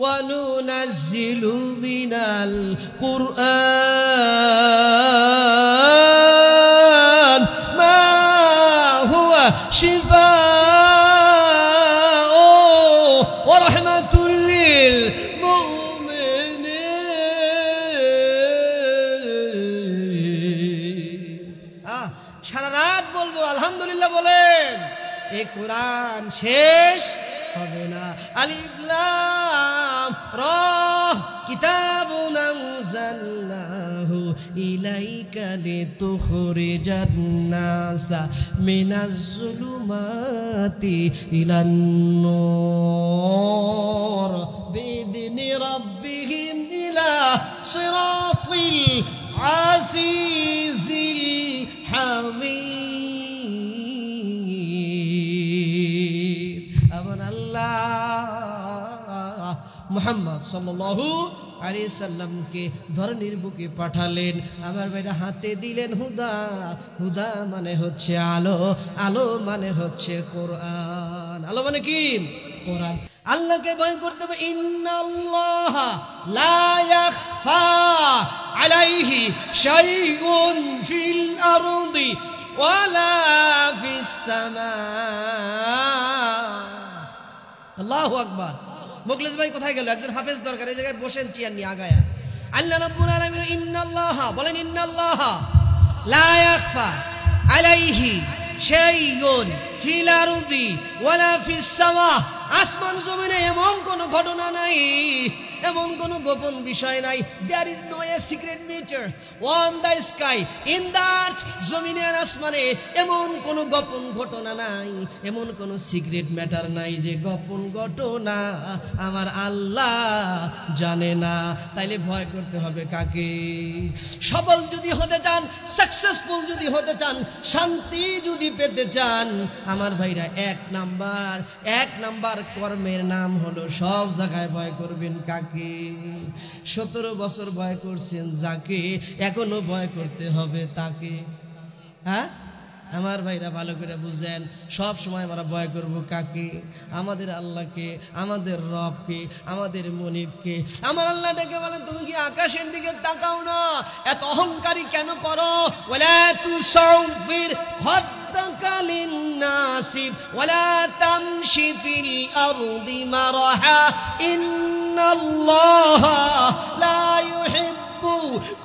وَنُنَزِّلُ مِنَ الْقُرْآنِ مَا هُوَ شِفَاءٌ وَرَحْمَةٌ لِّلْمُؤْمِنِينَ সারা রাত বলবো আলহামদুলিল্লাহ বলেন, এই কোরআন শেষ হবে না। আলিফ লাম রা কিতাবুন আনজালনাহু ইলাইকা লিতুখরিজান নাসা মিনাজ যুলুমাতি ইলান নূর বিইذনি রাব্বিহিম ইলা সিরাতিল আজিজিল হামিদ। আমার আল্লাহ মুহাম্মদ সাল্লাল্লাহু আলাইহি সাল্লামকে ধরনীর বুকে পাঠালেন, আমার ভাইরা হাতে দিলেন হুদা। হুদা মানে হচ্ছে আলো, আলো মানে হচ্ছে কোরআন। আলো মানে কি? কোরআন। আল্লাহকে ভয় করতে হবে। ইন্নাল্লাহা লা ইয়াখফা আলাইহি শাইউন ফিল আরদি ওয়ালা ফিস সামা। আল্লাহু আকবার। মুখলেস ভাই কোথায় গেল? একজন হাফেজ দরকার, এই জায়গায় বসেন চেয়ার নিয়ে আগায়া। আল্লাহ রাব্বুল আলামিন ইন্নাল্লাহা বলেন, ইন্নাল্লাহা লা ইয়াখফা আলাইহি শাইউন ফিল আরদি ওয়ালা ফিস সামা। আসমান জমিনে এমন কোন ঘটনা নাই, এমন কোন গোপন বিষয় নাই। There is no a secret matter on the sky, in the earth. জমিনে আর আসমানে এমন কোন গোপন ঘটনা নাই, এমন কোন সিক্রেট ম্যাটার নাই যে গোপন ঘটনা আমার আল্লাহ জানে না। তাইলে ভয় করতে হবে কাকে? সফল যদি হতে চান, সাকসেসফুল যদি হতে চান, শান্তি যদি পেতে চান, আমার ভাইরা এক নাম্বার কর্মের নাম হলো সব জায়গায় ভয় করবেন কাকে? 17 বছর ভয় করছেন যাকে, এখনো ভয় করতে হবে তাকে। হ্যাঁ আমার ভাইরা ভালো করে বুঝেন, সব সময় আমরা ভয় করব কাকে? আমাদের আল্লাহকে, আমাদের রবকে, আমাদের মনিবকে। আমার আল্লাহ ডেকে বলেন, তুমি কি আকাশের দিকে তাকাও না? এত অহংকারী কেন করো? ওয়ালা তুসাউফির হাদ্দাকা লিন্নাসি ওয়ালা তামশি ফিল আরদি মারহা ইন্নাল্লাহা লা ইউহিব্বু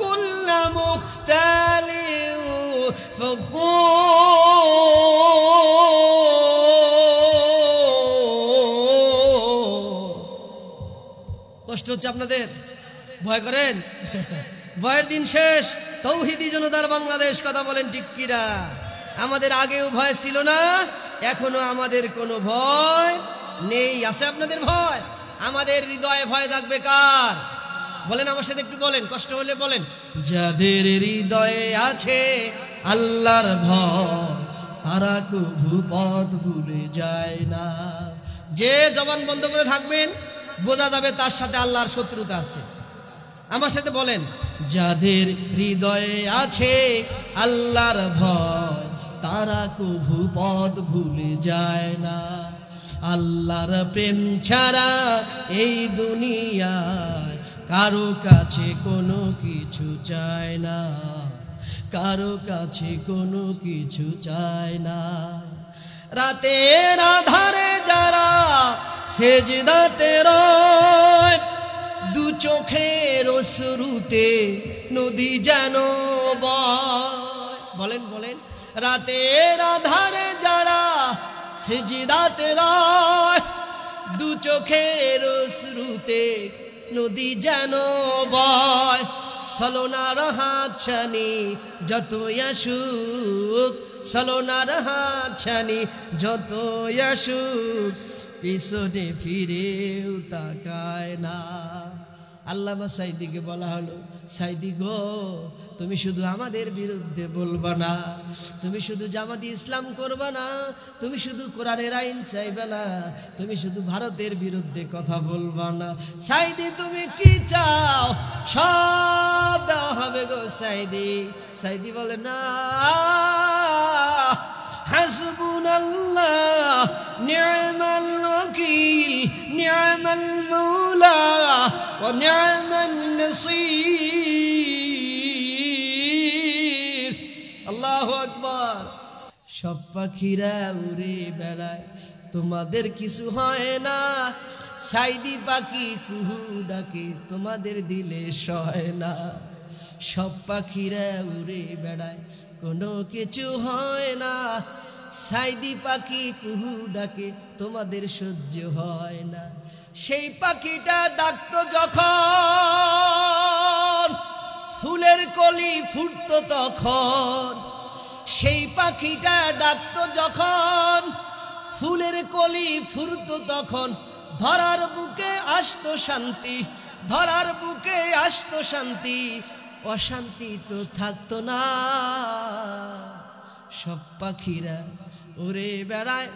কুল্লা মুখতালিন কষ্ট হচ্ছে আপনাদের? ভয় করেন? ভয়ের দিন শেষ। তৌহিদি জনতার বাংলাদেশ, কথা বলেন ঠিক কিনা? আমাদের আগেও ভয় ছিল না, এখনো আমাদের কোনো ভয় নেই। আছে আপনাদের ভয়? আমাদের হৃদয়ে ভয় থাকবে কার? বলেন আমার সাথে একটু বলেন, কষ্ট হলে বলেন। যাদের হৃদয়ে আছে আল্লাহর ভয়, তারা কভু পথ ভুলে যায় না। যে জবান বন্ধ করে থাকবেন, বোঝা যাবে তার সাথে আল্লাহর শত্রুতা আছে। আমার সাথে বলেন, যাদের হৃদয়ে আছে আল্লাহর ভয়, তারা কভু পথ ভুলে যায় না। আল্লাহর প্রেম ছাড়া এই দুনিয়ায় কারো কাছে কোনো কিছু চায় না, কারো কাছে কোনো কিছু চায় না। রাতের আধারে যারা সেজদাতে রয়, দু চোখের অশ্রুতে নদী যেন বয়। বলেন বলেন, রাতের আধারে যারা সেজদাতে রয়, দু চোখের অশ্রুতে নদী যেন বয়। সলোনার হাত ছানি যত আসুক, সলোনার হাত ছানি যত আসুক, পিছনে ফিরেও তাকায় না। আল্লামা সাইদিকে বলা হলো, সাইদি গো, তুমি শুধু আমাদের বিরুদ্ধে বলবা না, তুমি শুধু জামাতি ইসলাম করবা না, তুমি শুধু কোরআনের আইন চাইবে না, তুমি শুধু ভারতের বিরুদ্ধে কথা বলবা না। সাইদি তুমি কি চাও? সব দেওয়া হবে গো সাইদি। সাইদি বলে না, হাসবুনাল্লাহ নি'মাল ওয়াকিল নি'মাল মাওলা ওয়া নি'মান নাসীর। আল্লাহু আকবার। সব পাখিরা উড়ে বেড়ায়, তোমাদের কিছু হয় না। সাইদি পাখি কুহু ডাকে, তোমাদের দিলে সয় না। সব পাখিরা উড়ে বেড়ায়, কোনো কিছু হয় না। সাইদি পাখি কুহু ডাকে, তোমাদের সহ্য হয় না। সেই পাখিটা ডাকতো যখন, ফুলের কলি ফুটতো তখন। সেই পাখিটা ডাকতো যখন, ফুলের কলি ফুটতো তখন। ধরার বুকে আসতো শান্তি, ধরার বুকে আসতো শান্তি। অশান্তি তো থাকতো না। সব পাখিরা উড়ে বেড়ায়,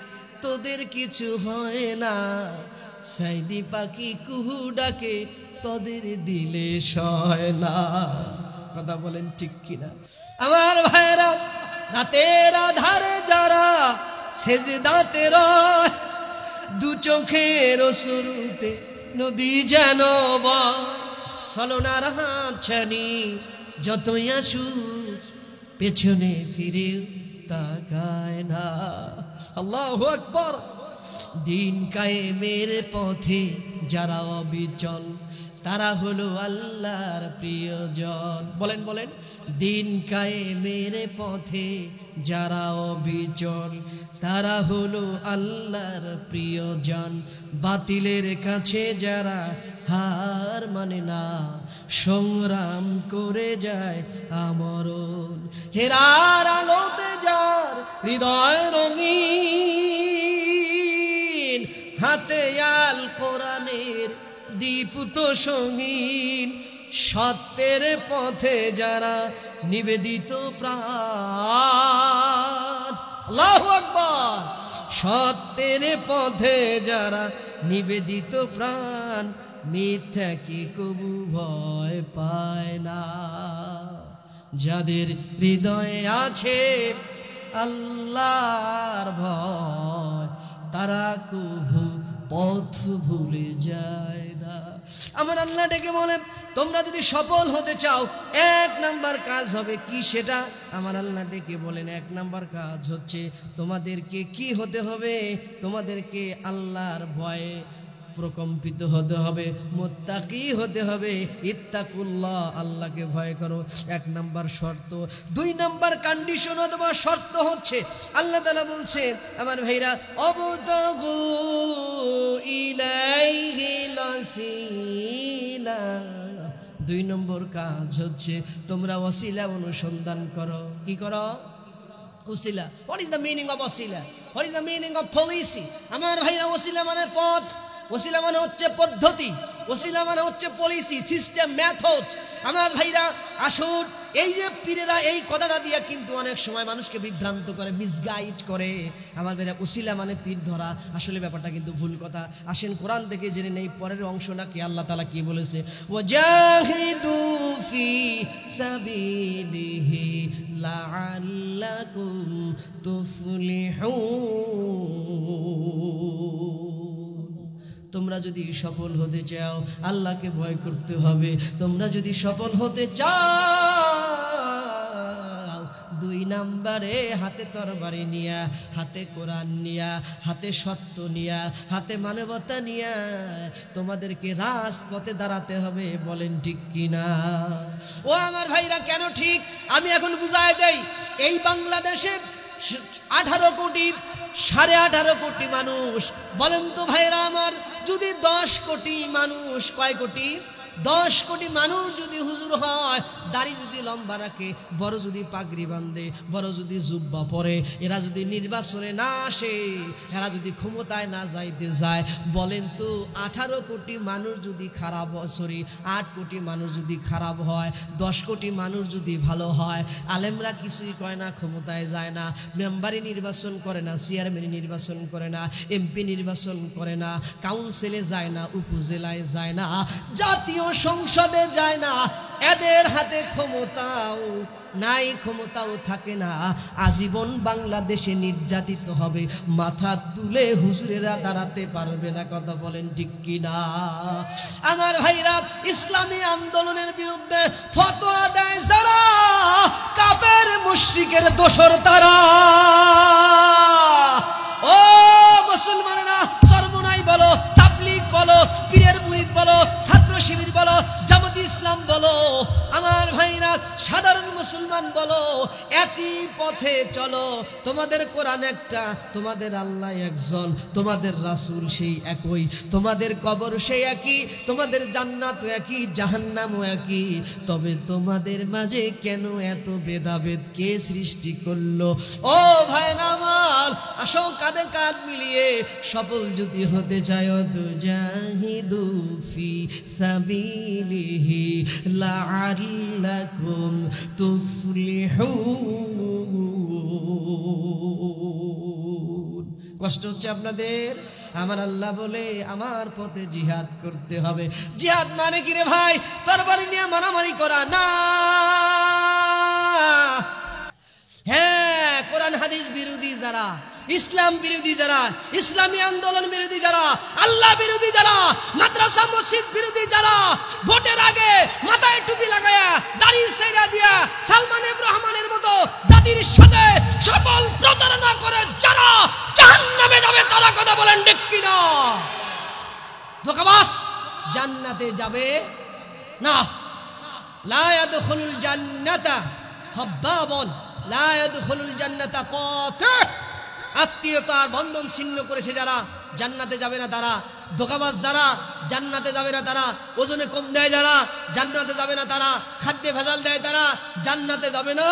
তোদের কিছু হয় না। সাইদি পাখি কুহু ডাকে, তোদের দিলে সয় না। কথা বলেন ঠিক কিনা? আমার ভাইরা, রাতের আধারে যারা সেজদাতে রয়, দু চোখের শুরুতে নদী যেন বয়। সলনার হাত ছানি যতই আসুক, পেছনে ফিরে তাকায় না। আল্লাহু আকবার। দিন কায়েমের পথে যারা অবিচল, তারা হলো আল্লাহর প্রিয়জন। বলেন বলেন। দিন কায়েমের পথে যারা অবিচল, তারা হলো আল্লাহর প্রিয়জন। বাতিলের কাছে যারা হার মানে না, সংগ্রাম করে যায় আমরণ। হেরার আলোতে যার হৃদয় রঙিন, হাতে আল কোরআনের দীপ্ত সঙ্গীন। সত্যের পথে যারা নিবেদিত প্রাণ। আল্লাহু আকবার। সত্যের পথে যারা নিবেদিত প্রাণ, মিথ্যা কি কবু ভয় পায় না। যাদের হৃদয়ে আছে আল্লাহর ভয়, তারা কবু পথ ভুলে যায় না। আমার আল্লাহ ডেকে বলেন, তোমরা যদি সফল হতে চাও, এক নাম্বার কাজ হবে কি সেটা? আমার আল্লাহ ডেকে বলেন, এক নাম্বার কাজ হচ্ছে তোমাদেরকে কি হতে হবে? তোমাদেরকে আল্লাহর ভয়ে প্রকম্পিত হতে হবে, মুত্তাকি হতে হবে। ইত্তাকুল্লাহ, আল্লাহকে ভয় করো, এক নাম্বার শর্ত। দুই নাম্বার কন্ডিশন অথবা শর্ত হচ্ছে, আল্লাহ তাআলা বলছে আমার ভাইরা, অবতাগু ইলাইহিল ওয়াসিলা। দুই নম্বর কাজ হচ্ছে তোমরা ওসিলা অনুসন্ধান করো। কি করো? ওসিলা। What is the meaning of ওসিলা? What is the meaning of policy? আমার ভাইরা, ওসিলা মানে পথ, ওসিলা মানে হচ্ছে পদ্ধতি, ওসিলা মানে হচ্ছে পলিসি, সিস্টেম, মেথড। আমার ভাইরা আসুন, এই যে পীরেরা এই কথাটা দিয়ে কিন্তু অনেক সময় মানুষকে বিভ্রান্ত করে, মিসগাইড করে। আমার ভাইরা, ওসিলা মানে পীর ধরা, আসলে ব্যাপারটা কিন্তু ভুল কথা। আসেন কোরআন থেকে জেনে নেই পরের অংশটা কি আল্লাহ তাআলা কি বলেছে। ওয়াজাহিদু ফি সাবিলিহি লাআল্লাকুম তুফলিহুন। তোমরা যদি সফল হতে চাও, আল্লাহকে ভয় করতে হবে। তোমরা যদি সফল হতে চাও, দুই নাম্বারে হাতে তরবারি নিয়া, হাতে কোরআন নিয়া, হাতে সত্য নিয়া, হাতে মানবতা নিয়া তোমাদেরকে রাজপথে দাঁড়াতে হবে। বলেন ঠিক কিনা? ও আমার ভাইরা, কেন ঠিক আমি এখন বুঝাই দেই। এই বাংলাদেশে 18 কোটি, 18.5 কোটি মানুষ। বলেন তো ভাইরা আমার, যদি 10 কোটি মানুষ, কয় কোটি? 10 কোটি মানুষ যদি হুজুর হয়, দাড়ি যদি লম্বা রাখে, বড় যদি পাগড়ি বাঁধে, বড় যদি জুব্বা পরে, এরা যদি নির্বাচনে না আসে, এরা যদি ক্ষমতায় না যাইতে যায়, বলেন তো 18 কোটি মানুষ যদি খারাপ হয়, 8 কোটি মানুষ যদি খারাপ হয়, 10 কোটি মানুষ যদি ভালো হয়, আলেমরা কিছুই কয় না, ক্ষমতায় যায় না, মেম্বারি নির্বাচন করে না, চেয়ারম্যান নির্বাচন করে না, এমপি নির্বাচন করে না, কাউন্সিলে যায় না, উপজেলায় যায় না, জাতীয় যদিও সংসদে যায় না, এদের হাতে ক্ষমতাও নাই, ক্ষমতাও থাকে না, আজীবন বাংলাদেশে নির্যাতিত হবে, মাথা তুলে হুজুরেরা দাঁড়াতে পারবে না। কথা বলেন ঠিক কিনা? আমার ভাইরা, ইসলামী আন্দোলনের বিরুদ্ধে ফতোয়া দেয় যারা, কাফের মুশরিকের দোসর তারা। ও মুসলমানেরা, চরমোনাই বলো, তাবলীগ বলো, পীরের মুরিদ বলো, ছাত্র শিবির বলো, জামাত ইসলাম বলো, আমার ভাইরা সাধারণ মুসলমান বলো, একই পথে চলো। তোমাদের কোরআন একটা, তোমাদের আল্লাহ একজন, তোমাদের রাসূল সেই একই, তোমাদের কবর সেই একই, তোমাদের জান্নাতও একই, জাহান্নামও একই। তবে তোমাদের মাঝে কেন এত ভেদাভেদ? কে সৃষ্টি করলো? ও ভাইরা আমার, আসো কাঁধে কাঁধ মিলিয়ে সফল যদি হতে চায়, তুজাহিদু ফি সাবিলিহি লাআল্লাকুম তুফলিহুন। কষ্ট হচ্ছে আপনাদের? আমার আল্লাহ বলে আমার পথে জিহাদ করতে হবে। জিহাদ মানে কি রে ভাই? তরবারি নিয়ে মারামারি করা না। হ্যাঁ, কোরআন হাদিস বিরোধী যারা, ইসলাম বিরোধী যারা, ইসলামী আন্দোলন বিরোধী যারা, আল্লাহ বিরোধী যারা, মাদ্রাসা মসজিদ বিরোধী যারা, ভোটের আগে মাথায় টুপি লাগায়া দাড়ি ছেড়া দিয়া সালমান এফ রহমানের মতো জাতির সাথে সফল প্রতারণা করে যারা জাহান্নামে যাবে, তারা কথা বলেন ঠিক কিনা? ধোঁকাবাজ জান্নাতে যাবে না। লা ইয়াদখুলুল জান্নাতা হাব্বাবুন, লা ইয়াদখুলুল জান্নাতা কাতি। আত্মীয়তার বন্ধন ছিন্ন করেছে যারা, জান্নাতে যাবে না তারা। ধোঁকাবাজ যারা, জান্নাতে যাবে না তারা। ওজনে কম দেয় যারা, জান্নাতে যাবে না তারা। খাদ্যে ভেজাল দেয় তারা, জান্নাতে যাবে না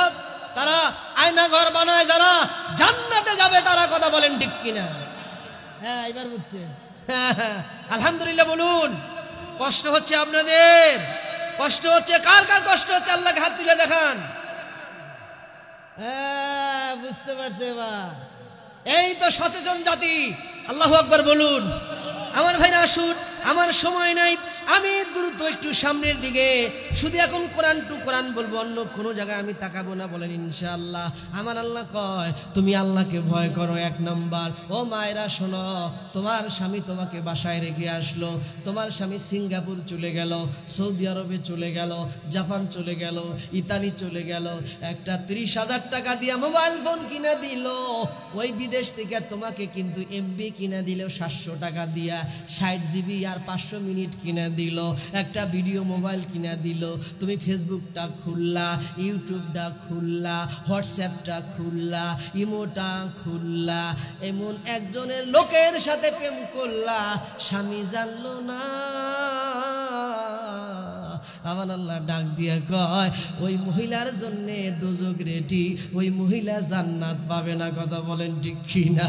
তারা। আয়না ঘর বানায় যারা, জান্নাতে যাবে তারা। কথা বলেন ঠিক কিনা? হ্যাঁ, এবার বুঝছে। আলহামদুলিল্লাহ বলুন। কষ্ট হচ্ছে আপনাদের? কষ্ট হচ্ছে? কার কার কষ্ট হচ্ছে? আল্লাহকে হাত তুলে দেখান। বুঝতে পারছে এবার? এই তো সচেতন জাতি। আল্লাহু আকবার বলুন। আমার ভাইরা আসুন, আমার সময় নাই, আমি দ্রুত একটু সামনের দিকে। শুধু এখন কোরআন টু কোরআন বলবো, অন্য কোনো জায়গায় আমি তাকাবো না। বলেন ইনশাআল্লাহ। আমার আল্লাহ কয়, তুমি আল্লাহকে ভয় করো, 1 নাম্বার। ও মায়েরা শোনো, তোমার স্বামী তোমাকে বাসায় রেখে আসলো, তোমার স্বামী সিঙ্গাপুর চলে গেল, সৌদি আরবে চলে গেল, জাপান চলে গেল, ইতালি চলে গেল, একটা 30,000 টাকা দিয়া মোবাইল ফোন কিনে দিল। ওই বিদেশ থেকে তোমাকে কিন্তু এমবি কিনে দিল 700 টাকা দিয়া, 60 জিবি আর 500 মিনিট কিনে দিল, একটা ভিডিও মোবাইল কিনে দিল। তুমি ফেসবুকটা খুললা, ইউটিউবটা খুললা, হোয়াটসঅ্যাপটা খুললা, ইমোটা খুললা, এমন একজনের লোকের সাথে প্রেম করলা, স্বামী জানলো না। আমার আল্লাহ ডাক দিয়ে কয়, ওই মহিলার জন্য দোজখ রেডি, ওই মহিলা জান্নাত পাবে না। কথা বলেন ঠিক কিনা?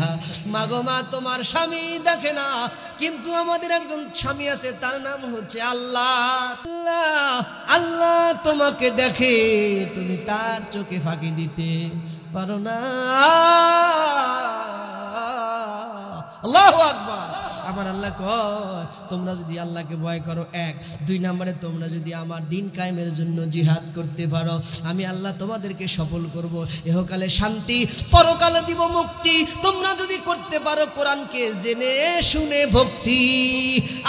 মাগো মা, তোমার স্বামী দেখে না, কিন্তু আমাদের একজন স্বামী আছে, তার নাম হচ্ছে আল্লাহ। আল্লাহ আল্লাহ তোমাকে দেখে, তুমি তার চোখে ফাঁকি দিতে পারো না। আল্লাহু আকবার। আমার আল্লাহ কয়, তোমরা যদি আল্লাহকে ভয় করো 1, 2 নম্বরে তোমরা যদি আমার দিন কায়েমের জন্য জিহাদ করতে পারো, আমি আল্লাহ তোমাদেরকে সফল করব, ইহকালে শান্তি, পরকালে দিব মুক্তি। তোমরা যদি করতে পারো কোরআনকে জেনে শুনে ভক্তি,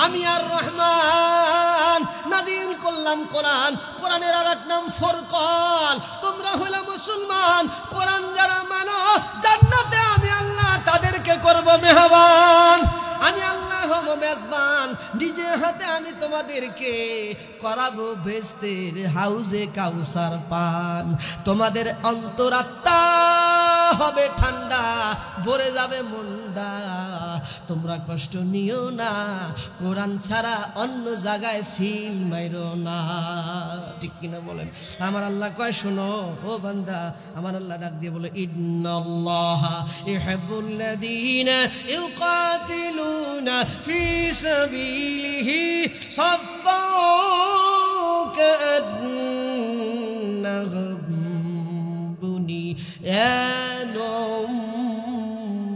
আমি আর রহমান নাজিল করলাম কোরআন। কোরআনের আর এক নাম ফুরকান। তোমরা হলো মুসলমান, কোরআন যারা মানো, জান্নাতে আমি আল্লাহ তাদেরকে করব মেহমান। আমি আল্লাহ হব মেজবান, নিজে হাতে আমি তোমাদেরকে করাবো বেহেশতের হাউজে কাউসার পান। তোমাদের অন্তরাত্মা হবে ঠান্ডা, ভরে যাবে মনটা। তোমরা কষ্ট নিও না, কোরআন ছাড়া অন্য জায়গায় সিল মাইরো না। ঠিক কিনা বলেন? আমার আল্লাহ কয়, শোনো ও বান্দা, আমার আল্লাহ ডাক দিয়ে বলে, ইন্নাল্লাহা ইউহিব্বুল্লাযীনা ইউকাতিলুনা ফি সাবিলিহি সাফফান কাআন্নাহুম বুনিয়ানুম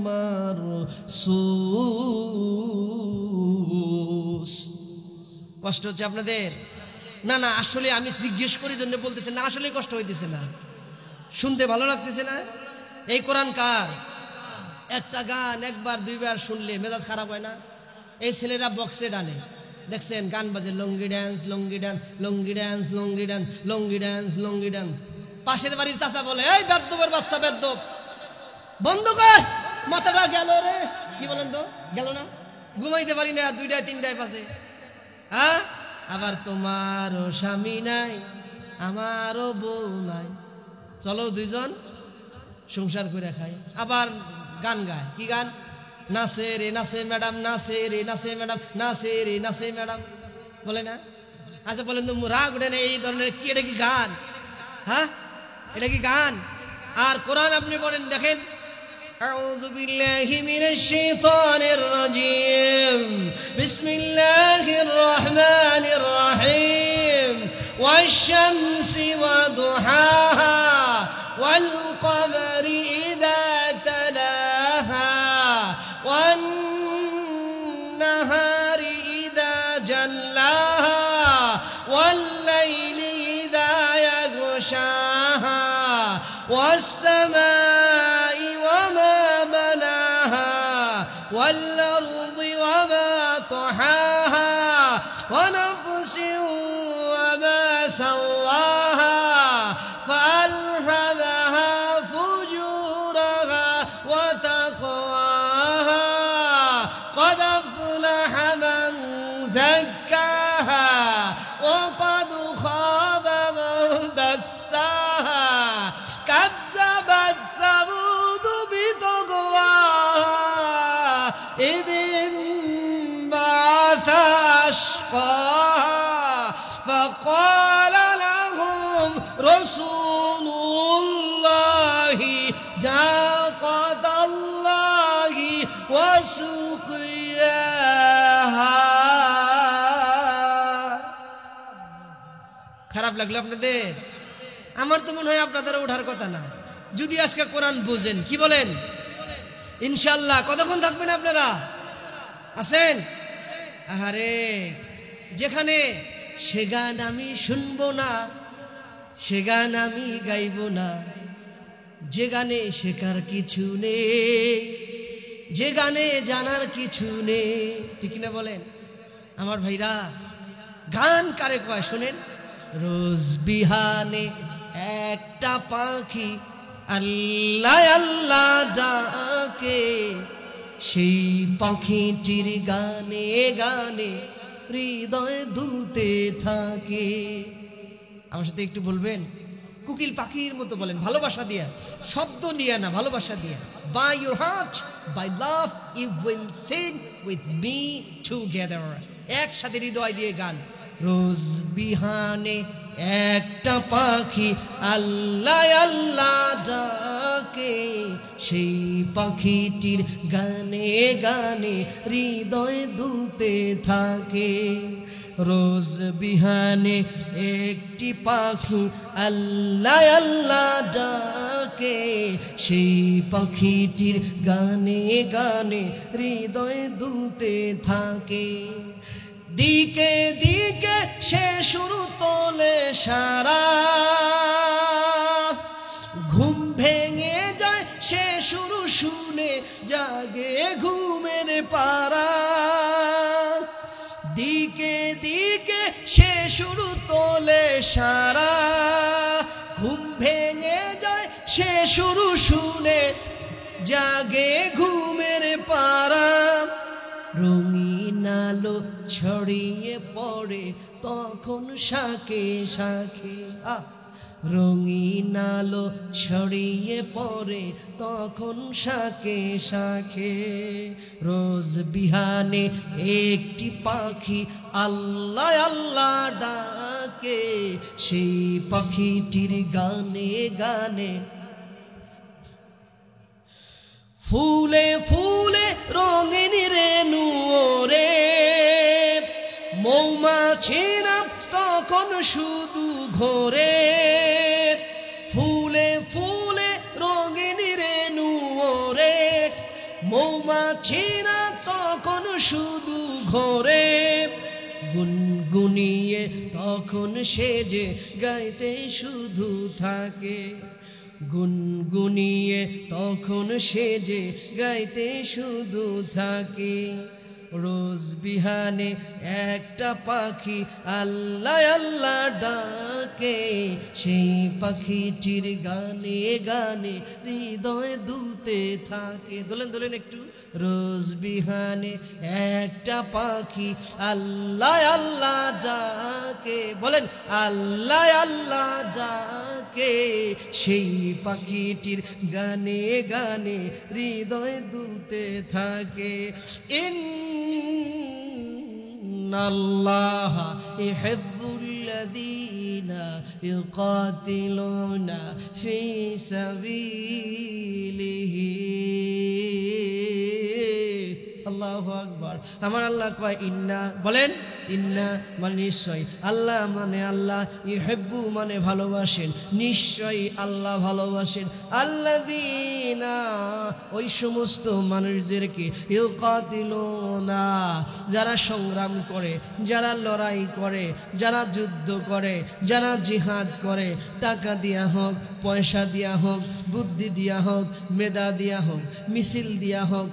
মারসুস। কষ্ট হচ্ছে আপনাদের? না না, আসলে আমি জিজ্ঞেস করি জন্য বলতেছি না, আসলে কষ্ট হইতেছে না, শুনতে ভালো লাগতেছে না? এই কোরআন কার? একটা গান একবার দুইবার শুনলে মেজাজ খারাপ হয় না? এই ছেলেরা বক্সে ডানে, দেখছেন গান বাজে, লঙ্গি ড্যান্স লঙ্গি ড্যান্স লঙ্গি ড্যান্স লঙ্গি ড্যান্স লঙ্গি ড্যান্স লঙ্গি ড্যান্স। পাশের বাড়ির চাচা বলে, এই বেদ্যবের বাচ্চা বেদ্যব, বন্ধ কর, মাথাটা গেল রে। কি বলেন তো, গেল না? ঘুমাইতে পারি না, 2টায় 3টায় পাশে। হ্যাঁ, আবার তোমারও স্বামী নাই, আমারও বউ নাই, চলো দুইজন সংসার করে খাই। আবার গান গায়, কি গান? নাচে রে নাচে ম্যাডাম, নাচে রে নাচে ম্যাডাম, নাচে রে নাচে ম্যাডাম, বলে না? আচ্ছা বলেন তো, রাগ ওঠে না এই ধরনের? কি এটা কি গান? হ্যাঁ, এটা কি গান? আর কোরআন আপনি বলেন, দেখেন, আউযু বিল্লাহি মিনাশ শাইতানির রাজীম, বিসমিল্লাহির রহমানির রহিম, ওয়াশ-শামসি ওয়া দুহাহা, ওয়াল কমারি ইযা তালাহা, ওয়ান নাহারি ইযা জাল্লাহা, ওয়াল লাইলি ইযা ইয়াগশাহা, ওয়াস সামাই ওয়া মা বানাহা, ওয়াল আরদি ওয়া মা তাহাহা, ওয়া নাফসিন ওয়া মা সাওয়াহা, فألهمها فجورها وتقواها، قد أفلح من زكاها وقد خاب من دساها، كذبت ثمود بطغواها إذ انبعث أشقاها، فقال لهم رسول الله ناقة الله وسقياها। খারাপ লাগলো আপনাদের? আমার তো মনে হয় আপনাদের ওঠার কথা না, যদি আজকে কোরআন বুঝেন। কি বলেন? ইনশাআল্লাহ। কতক্ষণ থাকবেন আপনারা? আছেন? আহারে, যেখানে সে গান আমি শুনবো না, সে গান আমি গাইব না, যে গানে শেখার কিছু নেই, যে গানে জানার কিছু নেই, ঠিক না বলেন আমার ভাইরা? গান কারে কয় শুনেন। রোজ বিহানে একটা পাখি আল্লাহ আল্লাহ ডাকে, সেই পাখিটির গানে গানে হৃদয় দুলতে থাকে। আমার সাথে একটু বলবেন, কোকিল পাখির মতো বলেন, ভালোবাসা দিয়া, শব্দ নিয়ে না, ভালোবাসা দিয়া। By your heart, by love, you will sing with me together. একসাথে হৃদয় দিয়ে গান। রোজ বিহানে একটা পাখি আল্লাহ আল্লাহ ডাকে, সেই পাখিটির গানে গানে হৃদয় দুলতে থাকে। রোজ বিহানে একটি পাখি আল্লাহ আল্লাহ ডাকে, সেই পাখিটির গানে গানে হৃদয় দুলতে থাকে। দিকে দিকে সে শুরু তোলে সারা, ঘুম ভেঙে যায় সে শুরু শুনে জাগে ঘুমের পারা। দিকে দিকে সে শুরু তোলে সারা, ঘুম ভেঙে যায় সে শুরু শুনে জাগে ঘুমের পারা। রঙিন আলো ছড়িয়ে পড়ে তখন শাখে শাখে, রঙিন আলো ছড়িয়ে পড়ে তখন শাখে শাখে। রোজ বিহানে একটি পাখি আল্লাহ আল্লাহ ডাকে, সেই পাখিটির গানে গানে ফুলে ফুলে রঙিন রেণু রে, মৌমাছিরা তখন শুধু ঘোরে। ফুলে ফুলে রঙিন রেণু রে, মৌমাছিরা তখন শুধু ঘোরে। গুনগুন গুনিয়ে তখন সে যে গাইতে শুধু থাকে, গুনগুনিয়ে তখন সে যে গাইতে শুধু থাকে। রোজ বিহানে একটা পাখি আল্লাহ আল্লাহ ডাকে, সেই পাখিটির গানে গানে হৃদয় দুলতে থাকে। দোলেন দোলেন একটু। রোজ বিহানে একটা পাখি আল্লাহ আল্লাহ যাকে, বলেন আল্লাহ আল্লাহ যাকে, সেই পাখিটির গানে গানে হৃদয় দুলতে থাকে। ইন্নাল্লাহ ইউহিব্বুল্লাযীনা ইউকাতিলুনা ফী সাবিলিহি। আল্লাহু আকবার। আমার আল্লাহ কয় ইন্না, বলেন ইন্না মানে নিশ্চয়, আল্লাহ মানে আল্লাহ, ইউহিব্বু মানে ভালোবাসেন, নিশ্চয়ই আল্লাহ ভালোবাসেন, আল্লাযীনা ওই সমস্ত মানুষদেরকে, ইউকাতিলুনা যারা সংগ্রাম করে, যারা লড়াই করে, যারা যুদ্ধ করে, যারা জিহাদ করে, টাকা দিয়া হোক, পয়সা দিয়া হোক, বুদ্ধি দিয়া হোক, মেধা দিয়া হোক, মিছিল দিয়া হোক,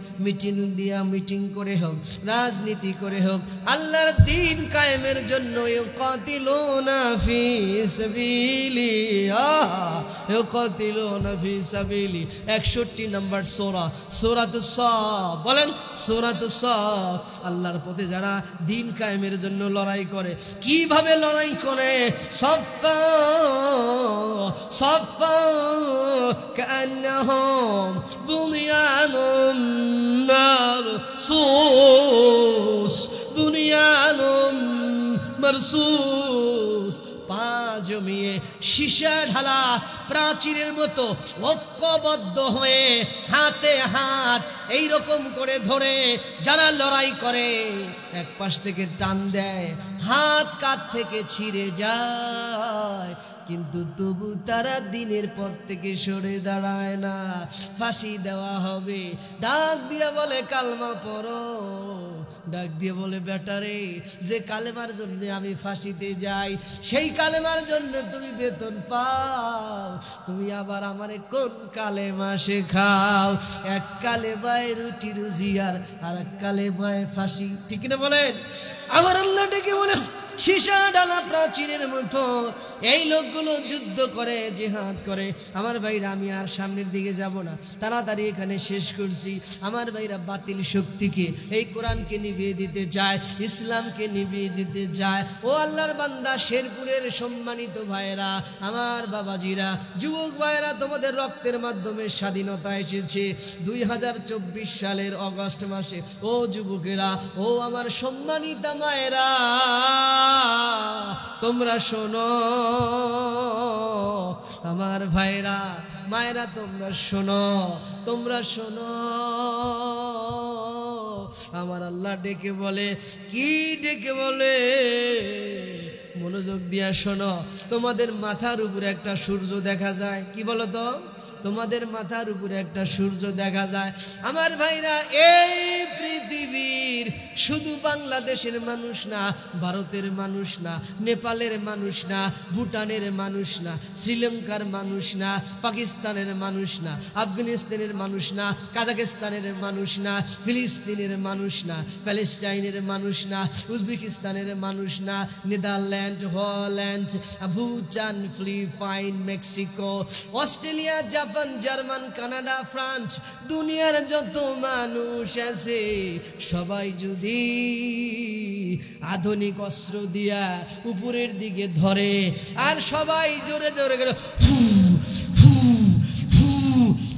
মিটিং করে হোক, রাজনীতি করে হোক, আল্লাহর দ্বীন কায়েমের জন্য ইউকাতিলুনা ফী সাবিলি, ইউকাতিলুনা ফী সাবিলি। 61 নম্বর সূরা, সূরাতুস সাফ, বলেন সূরাতুস সাফ। আল্লাহর পথে যারা দ্বীন কায়েমের জন্য লড়াই করে, কিভাবে লড়াই করে? সাফা সাফা কান্নাহুম বুনিয়ানুম মারসুস, বুনিয়ানুম মারসুস, পা জমিয়ে সীসা ঢালা প্রাচীরের মতো ঐক্যবদ্ধ হয়ে হাতে হাত এইরকম করে ধরে যারা লড়াই করে, এক পাশ থেকে টান দেয়, হাত কাঁধ থেকে ছিঁড়ে যায়, কিন্তু তবু তারা দিনের পথ থেকে সরে দাঁড়ায় না। ফাঁসি দেওয়া হবে, ডাক দিয়ে বলে কালমা পড়ো, ডাক দিয়ে বলে বেটারে, যে কালেমার জন্য আমি ফাঁসিতে যাই, সেই কালেমার জন্য তুমি বেতন পাও, তুমি আবার আমারে কোন কালেমা শেখাও? এক কালেমায় রুটি রুজি আর এক কালেমায় ফাঁসি, ঠিক না বলেন? আমার আল্লাহ ডেকে বলে সীসা ডালা প্রাচীরের মতো এই লোকগুলো যুদ্ধ করে, জিহাদ করে। আমার ভাইরা, আমি আর সামনের দিকে যাব না, তাড়াতাড়ি এখানে শেষ করছি। আমার ভাইরা বাতিল শক্তিকে, এই কোরআনকে নিভিয়ে দিতে চায়, ইসলামকে নিভিয়ে দিতে চায়। ও আল্লাহর বান্দা, শেরপুরের সম্মানিত ভাইরা, আমার বাবাজিরা, যুবক ভাইরা, তোমাদের রক্তের মাধ্যমে স্বাধীনতা এসেছে 2024 সালের অগস্ট মাসে। ও যুবকেরা, ও আমার সম্মানিতা মায়েরা, তোমরা শোনো, আমার ভাইরা মায়েরা তোমরা শোনো, তোমরা শোনো। আমার আল্লাহ ডেকে বলে, কি ডেকে বলে? মনোযোগ দিয়া শোনো। তোমাদের মাথার উপরে একটা সূর্য দেখা যায়, কি বলো তো? তোমাদের মাথার উপরে একটা সূর্য দেখা যায়। আমার ভাইরা, এই পৃথিবীর শুধু বাংলাদেশের মানুষ না, ভারতের মানুষ না, নেপালের মানুষ না, ভুটানের মানুষ না, শ্রীলঙ্কার মানুষ না, পাকিস্তানের মানুষ না, আফগানিস্তানের মানুষ না, কাজাকিস্তানের মানুষ না, ফিলিস্তিনের মানুষ না, প্যালেস্টাইনের মানুষ না, উজবেকিস্তানের মানুষ না, Netherland, Holland, Bhutan, Philippine, Mexico, Australia, Japan, German, Canada, France, দুনিয়ার যত মানুষ আছে সবাই যদি আধুনিক অস্ত্র দিয়া উপরের দিকে ধরে আর সবাই জোরে জোরে করে ফু ফু ফু,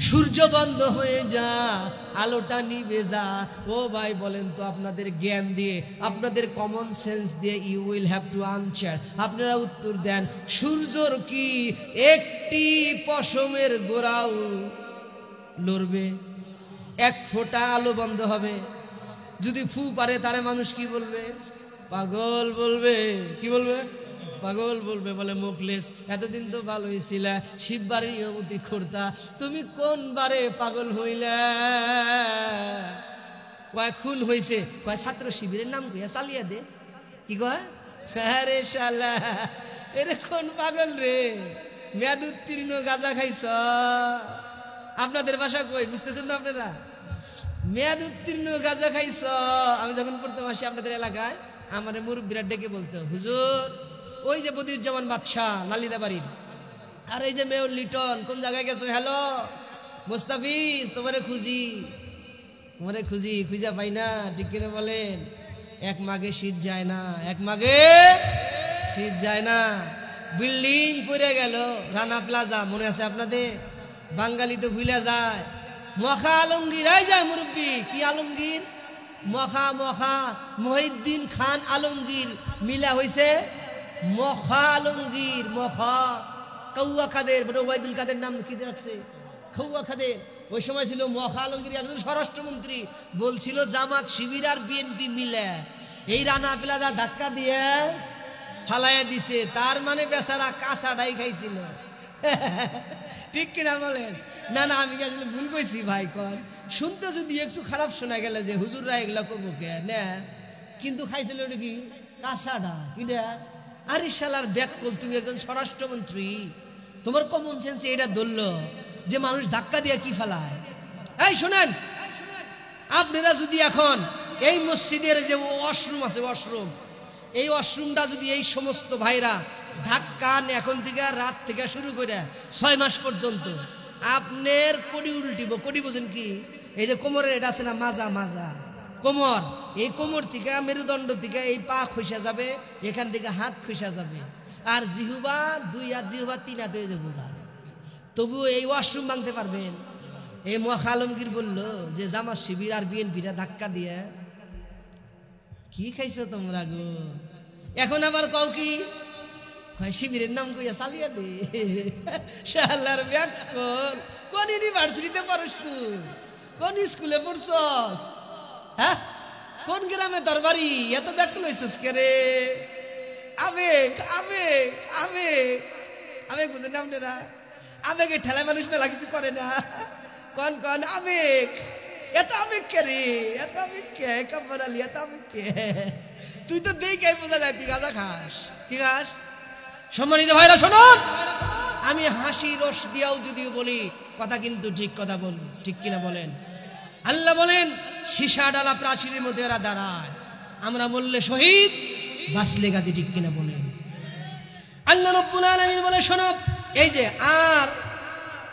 সূর্য বন্ধ হয়ে যা, আলোটা নিভে যা। ও ভাই বলেন তো, আপনাদের জ্ঞান দিয়ে, আপনাদের কমন সেন্স দিয়ে, you will have to answer, আপনারা উত্তর দেন, সূর্যর কি একটি পশমের গোড়াও লড়বে? এক ফোঁটা আলো বন্ধ হবে? যদি ফু পারে তারে মানুষ কি বলবে? পাগল বলবে। কি বলবে? পাগল বলবে। বলে মুখলেস, এতদিন তো ভালোই ছিলা, শিববারে ইমামতি করতা, তুমি কোন বারে পাগল হইলা? কয় খুন হয়েছে, কয় ছাত্র শিবিরের নাম কইয়া চালিয়ে দে। কি কয়? আরে শালা এরে কোন পাগল রে, মেয়াদ উত্তীর্ণ গাঁজা খাইছ? আপনাদের ভাষা কই বুঝতেছেন না আপনারা? মেয়াদ উত্তীর্ণ গাঁজা খাইছ। আমি যখন পড়তাম আসি আপনাদের এলাকায়, আমার মুরব্বীরা ডেকে বলতো, হুজুর ওই যে বদিউজ্জামান বাদশাহ নালিদা বাড়ির, আর এই যে মেয়র লিটন কোন জায়গায় গেছো? হ্যালো মোস্তাফিজ, তোমারে খুঁজি খুঁজা পাই না, ঠিক কিনা বলেন? এক মাঘে শীত যায় না, এক মাঘে শীত যায় না। বিল্ডিং পড়ে গেল রানা প্লাজা, মনে আছে আপনাদের? বাঙালি তো ভুলে যায়। মখা আলমগীর আই যায় মুরব্বী, কি আলমগীর? মখা মহিউদ্দিন খান আলমগীর মিলা হয়েছে মখা আলমগীর। মখা কৌয়া খাদের, ওবায়দুল কাদের নাম কি রাখছে? কৌয়া খাদের। ওই সময় ছিল মখা আলমগীর একজন স্বরাষ্ট্রমন্ত্রী, বলছিল জামাত শিবির আর বিএনপি মিলে এই রানা প্লাজা ধাক্কা দিয়ে ফালাইয়া দিছে। তার মানে বেচারা কাঁচাটাই খাইছিল, ঠিক কিনা বলেন? না আমি আসলে ভুল কইছি ভাই। কর শুনতে যদি একটু খারাপ শোনা গেল যে হুজুররা এগুলা করবো কে না, কিন্তু খাইছিল ওটা কি? কাঁচাটা। কিটা? আরে শালার ব্যাককল, তুমি একজন স্বরাষ্ট্রমন্ত্রী, তোমার কমন সেন্স এটা ধরলো যে মানুষ ধাক্কা দিয়ে কি ফেলায়? এই শোনেন, আপনারা যদি এখন এই মসজিদের যে ওয়াশরুম আছে, ওয়াশরুম, এই ওয়াশরুমটা যদি এই সমস্ত ভাইরা ধাক্কা এখন থেকে রাত থেকে শুরু করে 6 মাস পর্যন্ত আপনার কোটি উল্টিব। কোটি বোঝেন কি? এই যে কোমরের এটা আছে না, মাজা কোমর, এই কোমর থেকে মেরুদণ্ড থেকে এই পা খসা যাবে, এখান থেকে হাত খসা যাবে, আর জিহুবা 2 হাত, জিহুবা 3 হাত হয়ে যাবো। তবু এই ওয়াশরুম ভাঙতে পারবেন? এই মখা আলমগীর বলল যে জামাত শিবির আর বিএনপিরা ধাক্কা দিয়ে কি খাইছো তোমরা গো? এখন আবার কও কি শিবিরের নাম কইয়া চালিয়ে দে। শালার ব্যাককল, কোন ইউনিভার্সিটিতে পড়ছ তুই? কোন স্কুলে পড়ছস? হ্যাঁ, কোন গ্রামে তোর বাড়ি? এত ব্যাককল হইছস কে রে? আবেগ আবেগ আবেগ আবেগ বুঝেন না আপনারা? আবেগে ঠেলা মানুষ মেলা কিছু করে না। কোন আবেগ, এত আবেগ কে রে? এত আবেগ কে? কাপড় আলি, এত আবেগ কে? তুই তো দেখে বোঝা যায় তুই গাঁজা খাস। কি খাস? সম্মানিত ভাইরা শুনুন, আমি হাসি রস দিয়াও যদিও বলি, কথা কিন্তু ঠিক কথা বলি, ঠিক কিনা বলেন? আল্লাহ বলেন সীসা ডালা প্রাচীরের মধ্যে এরা দাঁড়ায়, আমরা মরলে শহীদ, বাঁচলে গাজী, ঠিক কিনা বলেন? আল্লাহ রাব্বুল আলামিন বলে শোনো, এই যে আর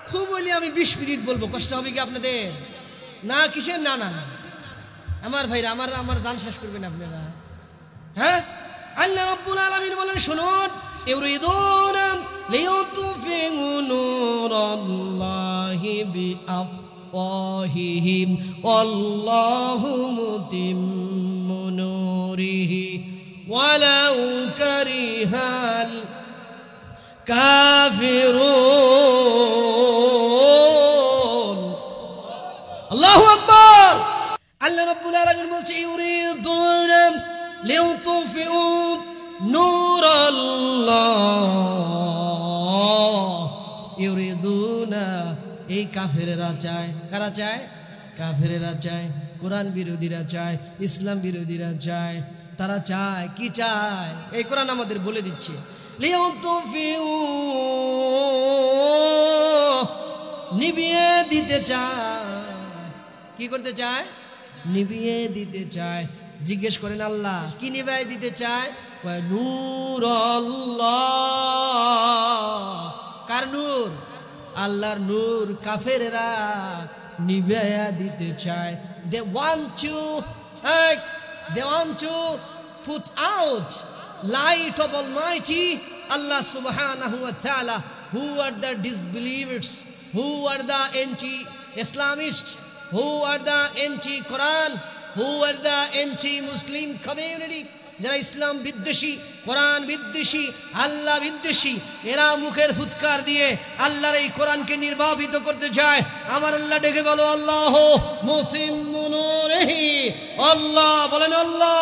খুব বলি আমি 20 মিনিট বলবো, কষ্ট হবে কি আপনাদের? না কিসের? না আমার ভাইরা, আমার জান শেষ করবেন আপনারা। হ্যাঁ, আল্লাহ রাব্বুল আলামিন বলেন শুনুন, ইউরিদুনা লিইউতফিউ নূরাল্লাহি বিআফওয়াহিহিম ওয়াল্লাহু মুতিম্মু নূরিহি ওয়ালাউ কারিহাল কাফিরুন। আল্লাহু আকবার। আল্লাহ রাব্বুল আলামিন বলছে ইউরিদুনা লিইউতফিউ নূরাল্লাহ। ইউরিদুনা, এই কাফেরেরা চায়। কারা চায়? কাফেরেরা চায়, কোরআন বিরোধীরা চায়, ইসলাম বিরোধীরা চায়। তারা চায় কি? চায় এই কোরআন আমাদের বলে দিচ্ছে, লিইউতফিউ, নিভিয়ে দিতে চায়। কি করতে চায়? নিভিয়ে দিতে চায়। জিজ্ঞেস করেন আল্লাহ কি নিভিয়ে দিতে চায়? নূর আল্লাহ। কার নূর? আল্লাহর নূর কাফেররা নিভিয়ে দিতে চায়। They want to put out light of Almighty Allah subhanahu wa ta'ala. Who are the disbelievers? Who are the anti-Islamists? Who are the anti-Quran? Who are the anti-Muslim community? যারা ইসলাম বিদ্বেষী, কোরআন বিদ্বেষী, আল্লাহ বিদ্বেষী, এরা মুখের ফুৎকার দিয়ে আল্লাহর এই কোরআনকে নির্বাপিত করতে চায়। আমার আল্লাহ ডেকে বলো আল্লাহ মুতিম্মু নূরিহি। আল্লাহ বলেন আল্লাহ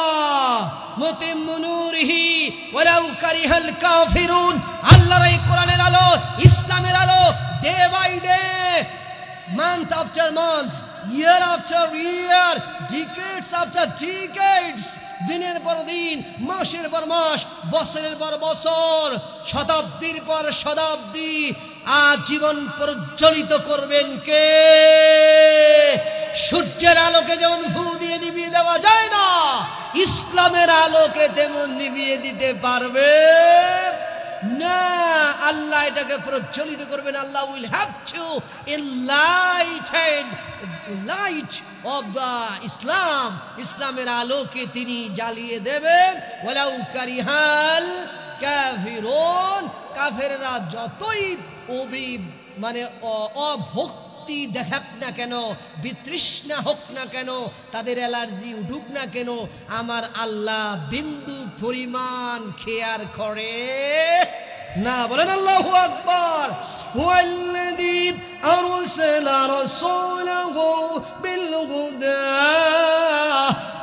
মুতিম্মু নূরিহি ওয়ালাউ কারিহাল কাফিরুন। আল্লাহর এই কোরআনের আলো, ইসলামের আলো day by day, month after month, year after year, decades after decades, দিনের পর দিন, মাসের পর মাস, বছরের পর বছর, শতাব্দীর পর শতাব্দী আজীবন প্রজ্বলিত করবেন কে? সূর্যের আলোকে যেমন ফু দিয়ে নিভিয়ে দেওয়া যায় না, ইসলামের আলোকে তেমন নিভিয়ে দিতে পারবে না। আল্লাহ এটাকে প্রজ্বলিত করবেন। Allah will have to enlighten light of the Islam, ইসলামের আলোকে তিনি জ্বালিয়ে দেবেন। ওয়ালাউ কারিহাল কাফিরুন, কাফেররা যতই অভক্তি দেখাক না কেন, বিতৃষ্ণা হোক না কেন, তাদের অ্যালার্জি উঠুক না কেন, আমার আল্লাহ বিন্দু পরিমাণ খেয়ার করে না। বলেন আল্লাহু আকবার। হুয়াল্লাযী আরসালা রাসূলাহু বিল হুদা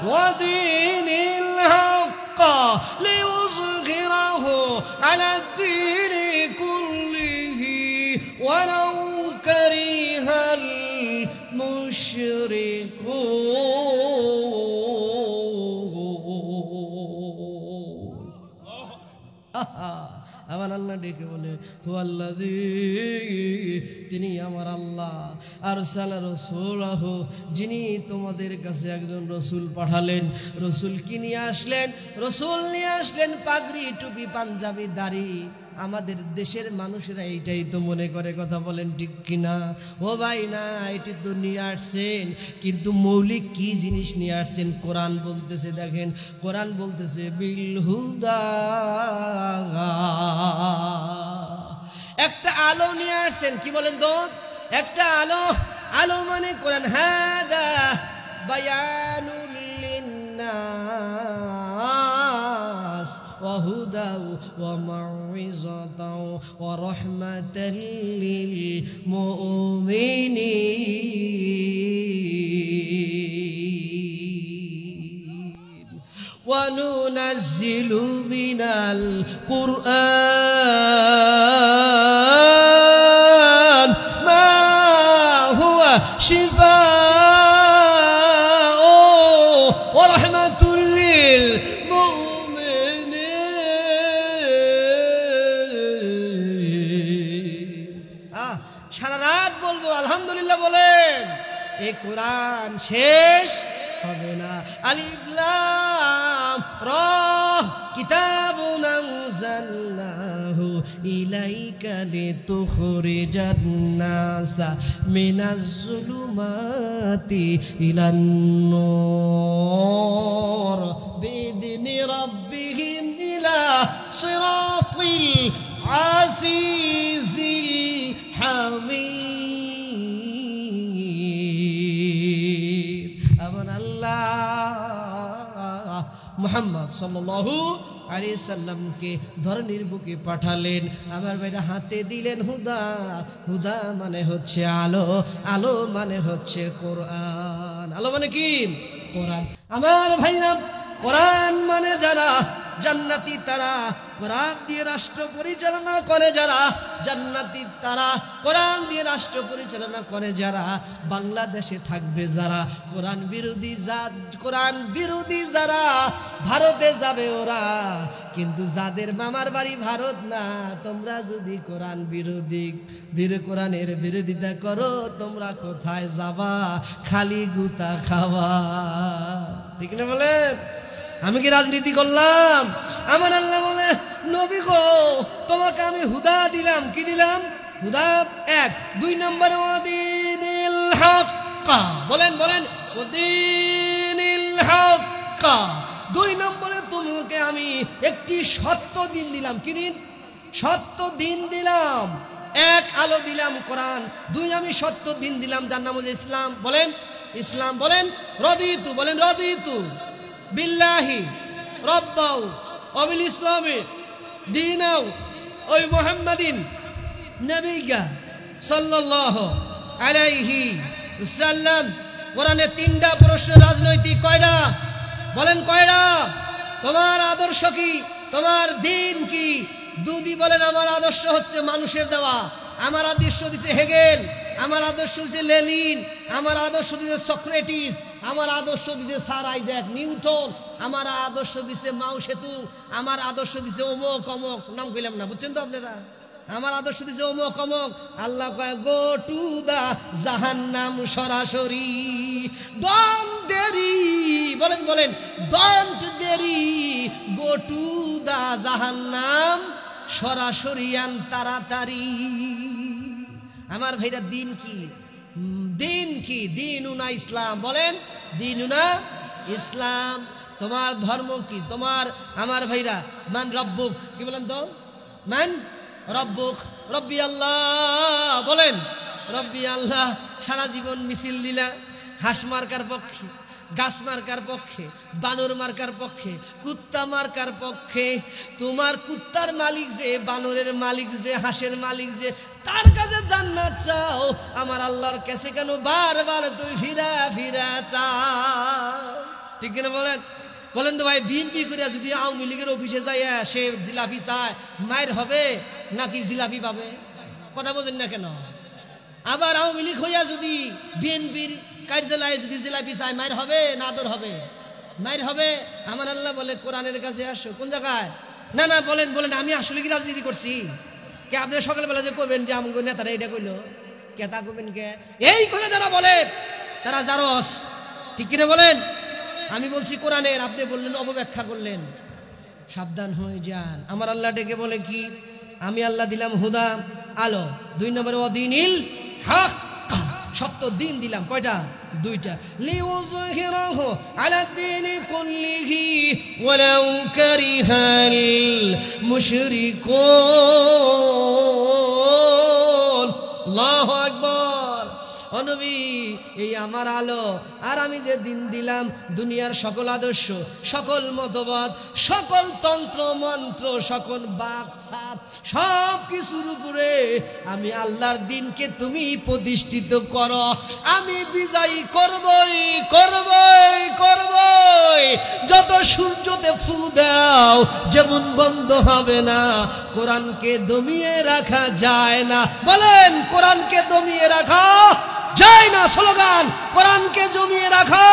ওয়া দীনিল হক লিইয়ুযহিরাহু আলা দ্দীনি কুল্লিহি ওয়ালাউ কারিহাল মুশরিকুন। আমার আল্লাহ ডেকে বলে হুয়াল্লাযী, তিনি আমার আল্লাহ, আরসালা রাসূলাহু, যিনি তোমাদের কাছে একজন রসুল পাঠালেন। রসুল কি নিয়ে আসলেন? রসুল নিয়ে আসলেন পাগড়ি, টুপি, পাঞ্জাবি, দাড়ি। আমাদের দেশের মানুষেরা এইটাই তো মনে করে, কথা বলেন ঠিক কিনা? ও ভাই না, এটি তো নিয়ে আসছেন, কিন্তু মৌলিক কি জিনিস নিয়ে আসছেন? কোরআন বলতেছে, দেখেন কোরআন বলতেছে বিল হুদা, একটা আলো নিয়ে আসছেন। কি বলেন তো? একটা আলো। আলো মানে কোরআন। হাদা বায়ানুল লিন্নাস ওয়া হুদা ওয়া মাউইযাতাও ওয়া রাহমাতাল লিল মুমিনিন ওয়া নুনাজ্জিলু মিনাল কুরআন মা হুয়া শিফাউ ওয়া রাহমাতুল লিল সারা রাত বলবো আলহামদুলিল্লাহ বলেন, এই কোরআন শেষ হবে না। আলিফ লাম রা কিতাবুন আনজালনাহু ইলাইকা লিতুখরিজান নাসা মিনাজ যুলুমাতি ইলান নূর বিইذনি রাব্বিহিম ইলা সিরাতিল আজিজিল হামিদ। আমার আল্লাহ মুহাম্মদ সাল্লাল্লাহু আলাইহি সাল্লামকে ধরনীর বুকে পাঠালেন, আমার ভাইরা হাতে দিলেন হুদা। হুদা মানে হচ্ছে আলো, আলো মানে হচ্ছে কোরআন। আলো মানে কি? কোরআন। আমার ভাইরা, কোরআন মানে যারা জান্নাতি তারা, কোরআন দিয়ে রাষ্ট্র পরিচালনা করে যারা জান্নাতি তারা, কোরআন দিয়ে রাষ্ট্র পরিচালনা করে যারা, বাংলাদেশে থাকবে যারা, কোরআন বিরোধী যারা, ভারতে যাবে ওরা। কিন্তু যাদের মামার বাড়ি ভারত না, তোমরা যদি কোরআনের বিরোধিতা করো, তোমরা কোথায় যাবা? খালি গুতা খাওয়া। ঠিক না বলেন? আমি কি রাজনীতি করলাম? আমার আল্লাহ বলে নবী গো, তোমাকে আমি হুদা দিলাম। কি দিলাম? হুদা এক। 2 নম্বরে ওয়াদিনিল হক। বলেন ওয়াদিনিল হক। 2 নম্বরে তোমাকে আমি একটি সত্য দিন দিলাম। কি দিন? সত্য দিন দিলাম। 1 আলো দিলাম কোরআন, 2 আমি সত্য দিন দিলাম, যার নাম হচ্ছে ইসলাম। বলেন ইসলাম। বলেন রাদিতু। বলেন রাদিতু বিল্লাহি রব্বাও ওয়া বিল ইসলামি দীনাও ওই মুহাম্মাদিন নবিয়্যা সাল্লাল্লাহু আলাইহি ওয়াসাল্লাম। কোরআনে 3টা প্রশ্ন রাজনৈতিক। কয়টা? বলেন কয়টা? তোমার আদর্শ কি? তোমার দিন কি? দুদি বলেন আমার আদর্শ হচ্ছে মানুষের দেওয়া। আমার আদর্শ দিচ্ছে হেগেল, আমার আদর্শ দিছে লেনিন, আমার আদর্শ দিছে সক্রেটিস, আমার আদর্শ দিছে স্যার আইজ্যাক নিউটন, আমার আদর্শ দিছে মাও সেতু, আমার আদর্শ দিছে অমুক অমুক, নাম কইলাম না, বুঝছেন তো আপনারা? আমার আদর্শ দিছে অমুক অমুক। আল্লাহ কয় গো টু দা জাহান্নাম সরাসরি, ডোন্ট দেরি, বলেন বলেন, ডোন্ট দেরি, গো টু দা জাহান্নাম সরাসরি আন তাড়াতাড়ি। আমার ভাইরা দিন কি? দিন কি? দিনুনা ইসলাম। বলেন দিনুনা ইসলাম। তোমার ধর্ম কি? তোমার আমার ভাইরা মান রব্বুক, কি বলেন তো? মান রব্বুক, রব্বি আল্লাহ। বলেন রব্বি আল্লাহ। সারা জীবন মিছিল দিলা হাঁস মার্কার পক্ষে, গাছ মার্কার পক্ষে, বানর মার্কার পক্ষে, কুত্তা মার্কার পক্ষে। তোমার কুত্তার মালিক যে, বানরের মালিক যে, হাঁসের মালিক যে, তার কাছে জান্নাত চাও, আমার আল্লাহর কাছে কেন বারবার তুই ফিরা ফিরা চাও? ঠিক কিনা বলেন? বলেন তো ভাই, বিএনপি করে যদি আওয়ামী লীগের অফিসে যায় সে জিলাপি চায়, মায়ের হবে নাকি জিলাপি পাবে? কথা বোঝেন না কেন? আবার আওয়ামী লীগ হইয়া যদি বিএনপির কার্যালয়ে যদি জিলাপি চায়, মায়ের হবে না আদর হবে? মায়ের হবে। আমার আল্লাহ বলে কোরআনের কাছে আসো। কোন জায়গায়? না না, বলেন বলেন, আমি আসলে কি রাজনীতি করছি? কে আপনি সকালবেলা যে করবেন যে আমাকে নেতারা এটা কইলো, কে তা করবেন কে? এই করে যারা বলে তারা জারস। ঠিক কিনা বলেন? আমি বলছি কোরআনের, আপনি বললেন অপব্যাখ্যা করলেন। সাবধান হয়ে যান। আমার আল্লাহ ডেকে বলে কি? আমি আল্লাহ দিলাম হুদা, আলো। 2 নম্বরে ওয়াদিনিল হক, সত্য দিন দিলাম। কয়টা? 2টা। লিউযহিরাহু আলা দ্বীনি কুল্লিহি ওয়ালাউ কারিহাল মুশরিকুন। আল্লাহু আকবার। ও নবী, এই আমার আলো, আর আমি যে দিন দিলাম, দুনিয়ার সকল আদর্শ, সকল মতবাদ, সকল তন্ত্র মন্ত্র, সকল বাকসাত, সব কিছুর উপরে আমি আল্লাহর দিনকে তুমি প্রতিষ্ঠিত করো। আমি বিজয়ী করবই করবই করবই। যত সূর্যতে ফু দাও, যেমন বন্ধ হবে না। কোরআনকে দমিয়ে রাখা যায় না। বলেন কোরআনকে দমিয়ে রাখা যায় না। স্লোগান, কোরআনকে জমিয়ে রাখা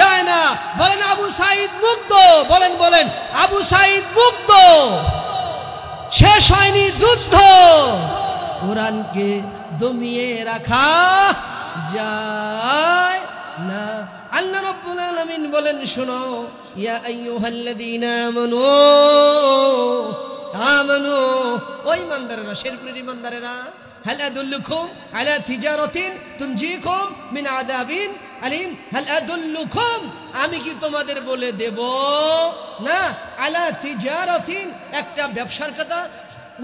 যায় না। বলেন আবু সাঈদ মুগ্ধ। বলেন বলেন, আবু সাঈদ মুগ্ধ। শেষ হয়নি যুদ্ধ, কোরআনকে দমিয়ে রাখা যায় না। আল্লাহ রাব্বুল আলামিন বলেন, শোনো, ইয়া আইয়ুহাল্লাযীনা আমানু, আমানু, ওই ইমানদারেরা, শেরপুরের ইমানদারেরা, হাল আদুল্লুকুম আলা তিজারাতিন তুনজিকুম মিন আযাবিন আলিম। হাল আদুল্লুকুম, আমি কি তোমাদের বলে দেব না? আলা তিজারাতিন, একটা ব্যবসার কথা।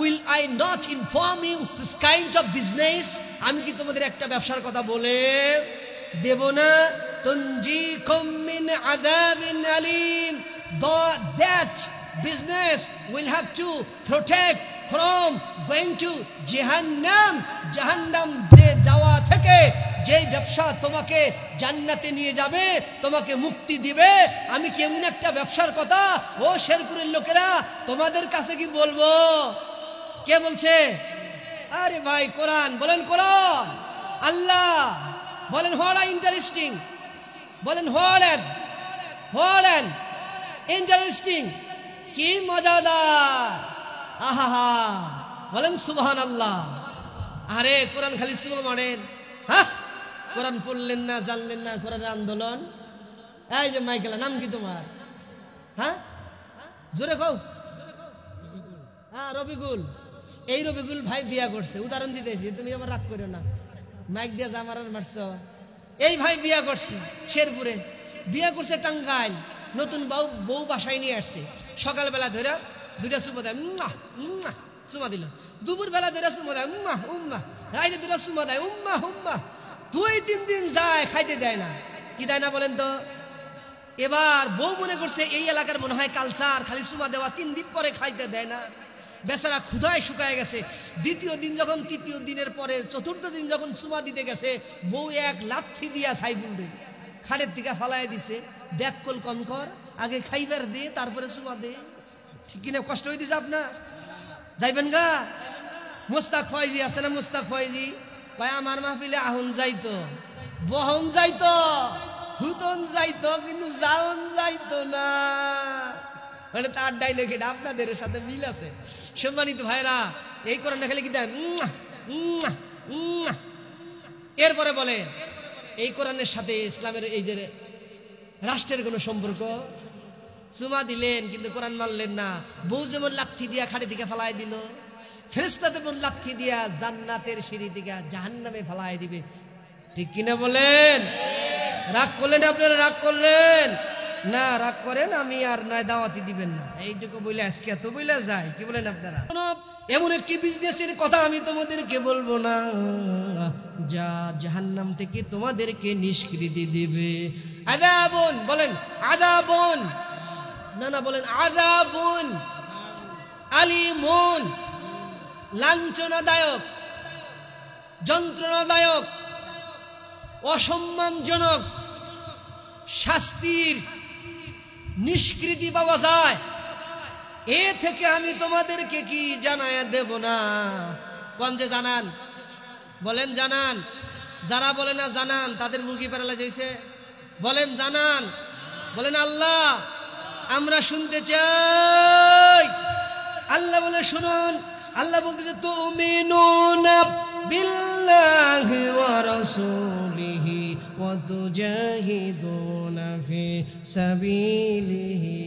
Will I not inform you this kind of business, আমি কি তোমাদের একটা ব্যবসার কথা বলে দেব না? তুনজিকুম মিন আযাবিন আলিম, that business will have to protect from going to Jahannam, জাহান্নাম যাওয়া থেকে। যেই ব্যবসা তোমাকে জান্নাতে নিয়ে যাবে, তোমাকে মুক্তি দিবে, আমি কি এমন একটা ব্যবসার কথা ও শেরপুরের লোকেরা তোমাদের কাছে কি বলবো? কে বলছে? আরে ভাই কোরআন। বলেন কোরআন। আল্লাহ বলেন হোয়াট আর ইন্টারেস্টিং। বলেন হোয়াট আর ইন্টারেস্টিং, কি মজাদার। আহা, বলেন সুবহানাল্লাহ। আরে কোরআন খালি সুবহ মানেন? হ্যাঁ, কোরআন পড়লেন না, জানলেন না, কোরআনের আন্দোলন। এই যে মাইকেলা, নাম কি তোমার? হ্যাঁ, জোরে কও। হ্যাঁ, রবিকুল। এই রবিকুল ভাই বিয়া করছে, উদাহরণ দিতেছি, তুমি আবার রাগ করো না। মাইক দিয়ে জামার মারছ। এই ভাই বিয়া করছে শেরপুরে, বিয়া করছে টাঙ্গাইল, নতুন বউ বাসায় নিয়ে আসছে। সকালবেলা ধরে 2টা চুমা দেয়, চুমা দিল। দুপুর বেলা ধরে চুমা দেয়, রাইতে 2টা চুমা দেয়, 2-3 দিন যায়, খাইতে দেয় না। কি দেয় না বলেন তো? এবার বউ মনে করছে এই এলাকার মনে হয় কালচার, খালি চুমা দেওয়া, 3 দিন পরে খাইতে দেয় না। বেচারা ক্ষুধায় শুকায় গেছে। 2য় দিন যখন, 3য় দিনের পরে 4র্থ দিন যখন চুমা দিতে গেছে, বউ এক লাথি দিয়া সাইবুন্ডে খাটের থেকে ফালাই দিছে। দেখ কল কম কর, আগে খাইবার দে, তারপরে চুমা দে। ঠিক কিনা? কষ্ট হয়ে দিছে আপনার? যাইবেন গা? মুস্তাক ফয়জি আছে না? মুস্তাক ফয়জি ভাই আমার মাহফিলে আহুন যাইতো, বহন যাইতো, হুতন যাইতো, কিন্তু যাওন যাইতো না। মানে তার ডাইলগ এটা আপনাদের সাথে মিল আছে। সম্মানিত ভাইরা, এই কোরআনটা খেলে কি দেন? এরপরে বলে এই কোরআনের সাথে ইসলামের এই যে রাষ্ট্রের কোনো সম্পর্ক? চুমা দিলেন কিন্তু কোরআন মানলেন না। বউ যেমন লাথি দিয়া খাড়ি দিকে ফালাই দিল, ফেরেশতা যেমন লাথি দিয়া জান্নাতের সিঁড়ি দিকে জাহান্নামে ফালাই দিবে। ঠিক কিনা বলেন? রাগ করলেন আপনারা? রাগ করলেন না? রাগ করেন, আমি আর নয় দাওয়াতি দিবেন না, এইটুকু বলে আজকে এত বলে যায়। কি বলেন আপনারা? এমন একটি বিজনেসের কথা আমি তোমাদেরকে বলবো না যা জাহান্নাম থেকে তোমাদেরকে নিষ্কৃতি দিবে। আযাবুন, বলেন আযাবুন, না না বলেন আযাবুন আলিমুন, লাঞ্ছনাদায়ক, যন্ত্রণাদায়ক, অসম্মানজনক শাস্তির নিষ্কৃতি পাওয়া যায়। এ থেকে আমি তোমাদেরকে কি জানায়া দেব না? কোন যে জানান, বলেন জানান। যারা বলে না জানান তাদের মুখে প্যারালাইজ হয়েছে। বলেন জানান, বলেন আল্লাহ আমরা শুনতে চাই। আল্লাহ বলে শুনুন, আল্লাহ বলতেছে তুমিনুনা বিল্লাহি ওয়া রাসূলিহি ওয়া তুজাহিদুনা ফি সাবিলিহি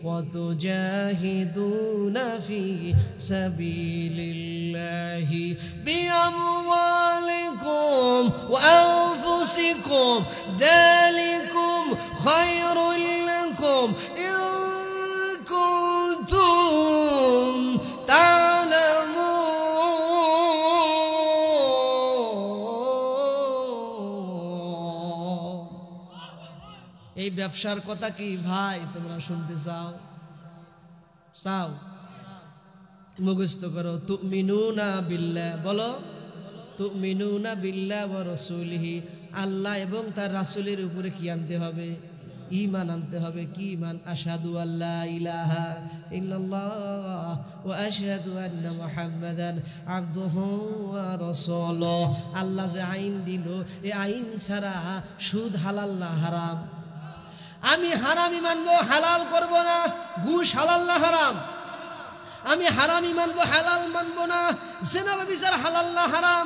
ওয়া তুজাহিদুনা ফি সাবিলিল্লাহি বিআমওয়ালিকুম ওয়া আনফুসিকুম যালিকুম খায়রুল লাকুম ইন কুনতুম এই ব্যবসার কথা কি ভাই তোমরা শুনতে চাও? চাও? মুখস্থ করো। তুমিনুনা বিল্লাহ, বলো তুমিনুনা বিল্লাহ ওয়া রাসূলিহি, আল্লাহ এবং তার রাসূলের উপরে কি আনতে হবে? ঈমান আনতে হবে। কি ঈমান? আশহাদু আল্লা ইলাহা ইল্লাল্লাহ ওয়া আশহাদু আন্না মুহাম্মাদান আবদুহু ওয়া রাসূলুহু। আল্লাহ যে আইন দিল, এই আইন ছাড়া সুদ হালাল না হারাম। আমি হারামি মানবো, হালাল করব না। ঘুষ হালাল না হারাম? আমি হারামি মানবো, হালাল মানবো না। জিনা ব্যভিচার হালাল না হারাম?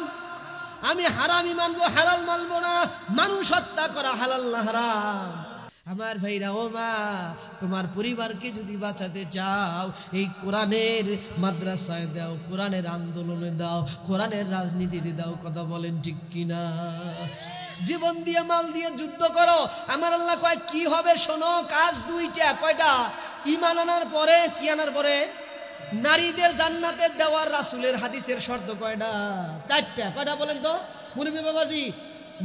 আমি হারামি মানবো, হালাল মানবো না। মানুষ হত্যা করা হালাল না হারাম? আমার ভাইরা, ও মা, তোমার পরিবারকে যদি বাঁচাতে চাও এই কোরআনের মাদ্রাসায় দাও, কোরআনের আন্দোলনে দাও, কোরআনের রাজনীতিতে দাও। কথা বলেন ঠিক কিনা? জীবন দিয়ে মাল দিয়ে যুদ্ধ করো। আমার আল্লাহ কয় কি হবে শোনো, কাজ দুইটা। কয়টা? ঈমান আনার পরে, কি আনার পরে? নারীদের জান্নাতে দেওয়ার রাসূলের হাদিসের শর্ত কয়টা? চারটা। কয়টা বলেন তো মুরব্বি বাবাজি?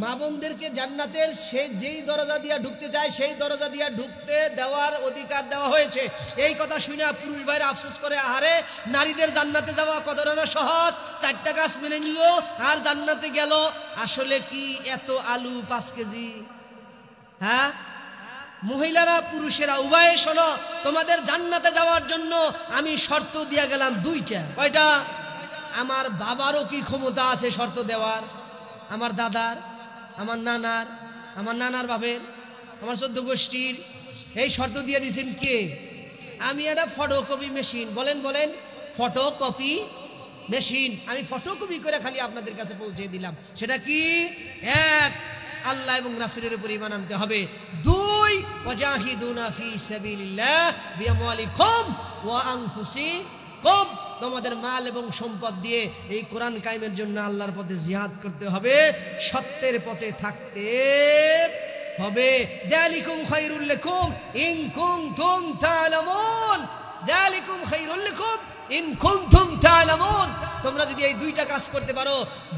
মা বোনদেরকে জান্নাতের সে যেই দরজা দিয়া ঢুকতে চায় সেই দরজা দিয়া ঢুকতে দেওয়ার অধিকার দেওয়া হয়েছে। এই কথা শুনে পুরুষ ভাইরা আফসোস করে, আহারে নারীদের জান্নাতে যাওয়া কতটা না সহজ। চারটা কাজ মেনে নিল আর জান্নাতে গেল। আসলে কি এত আলু 5 কেজি? হ্যাঁ মহিলারা পুরুষেরা উভয়ে শোনো, তোমাদের জান্নাতে যাওয়ার জন্য আমি শর্ত দিয়ে গেলাম 2টা। কয়টা? আমার বাবারও কি ক্ষমতা আছে শর্ত দেওয়ার? আমার দাদার, আমার নানার, আমার নানার বাপের, আমার 14 গোষ্ঠীর। এই শর্ত দিয়ে দিয়েছেন কে? আমি একটা ফটোকপি মেশিন। বলেন বলেন, ফটোকপি মেশিন। আমি ফটোকপি করে খালি আপনাদের কাছে পৌঁছে দিলাম। সেটা কি? 1, আল্লাহ এবং রাসূলের উপর ঈমান আনতে হবে। 2, ওয়াজাহিদুনা ফি সাবিলিল্লাহ বিআমওয়ালিকুম ওয়া আনফুসিকুম, তোমাদের মাল এবং সম্পদ দিয়ে এই কোরআন কায়েমের জন্য আল্লাহর পথে জিহাদ করতে হবে, সত্যের পথে থাকতে হবে। যালিকুম খায়রুল লাকুম ইন কুনতুম তা'লামুন, যালিকুম খায়রুল লাকুম ইন কুনতুম তা'লামুন। তোমরা যদি এই 2টা কাজ করতে পারো,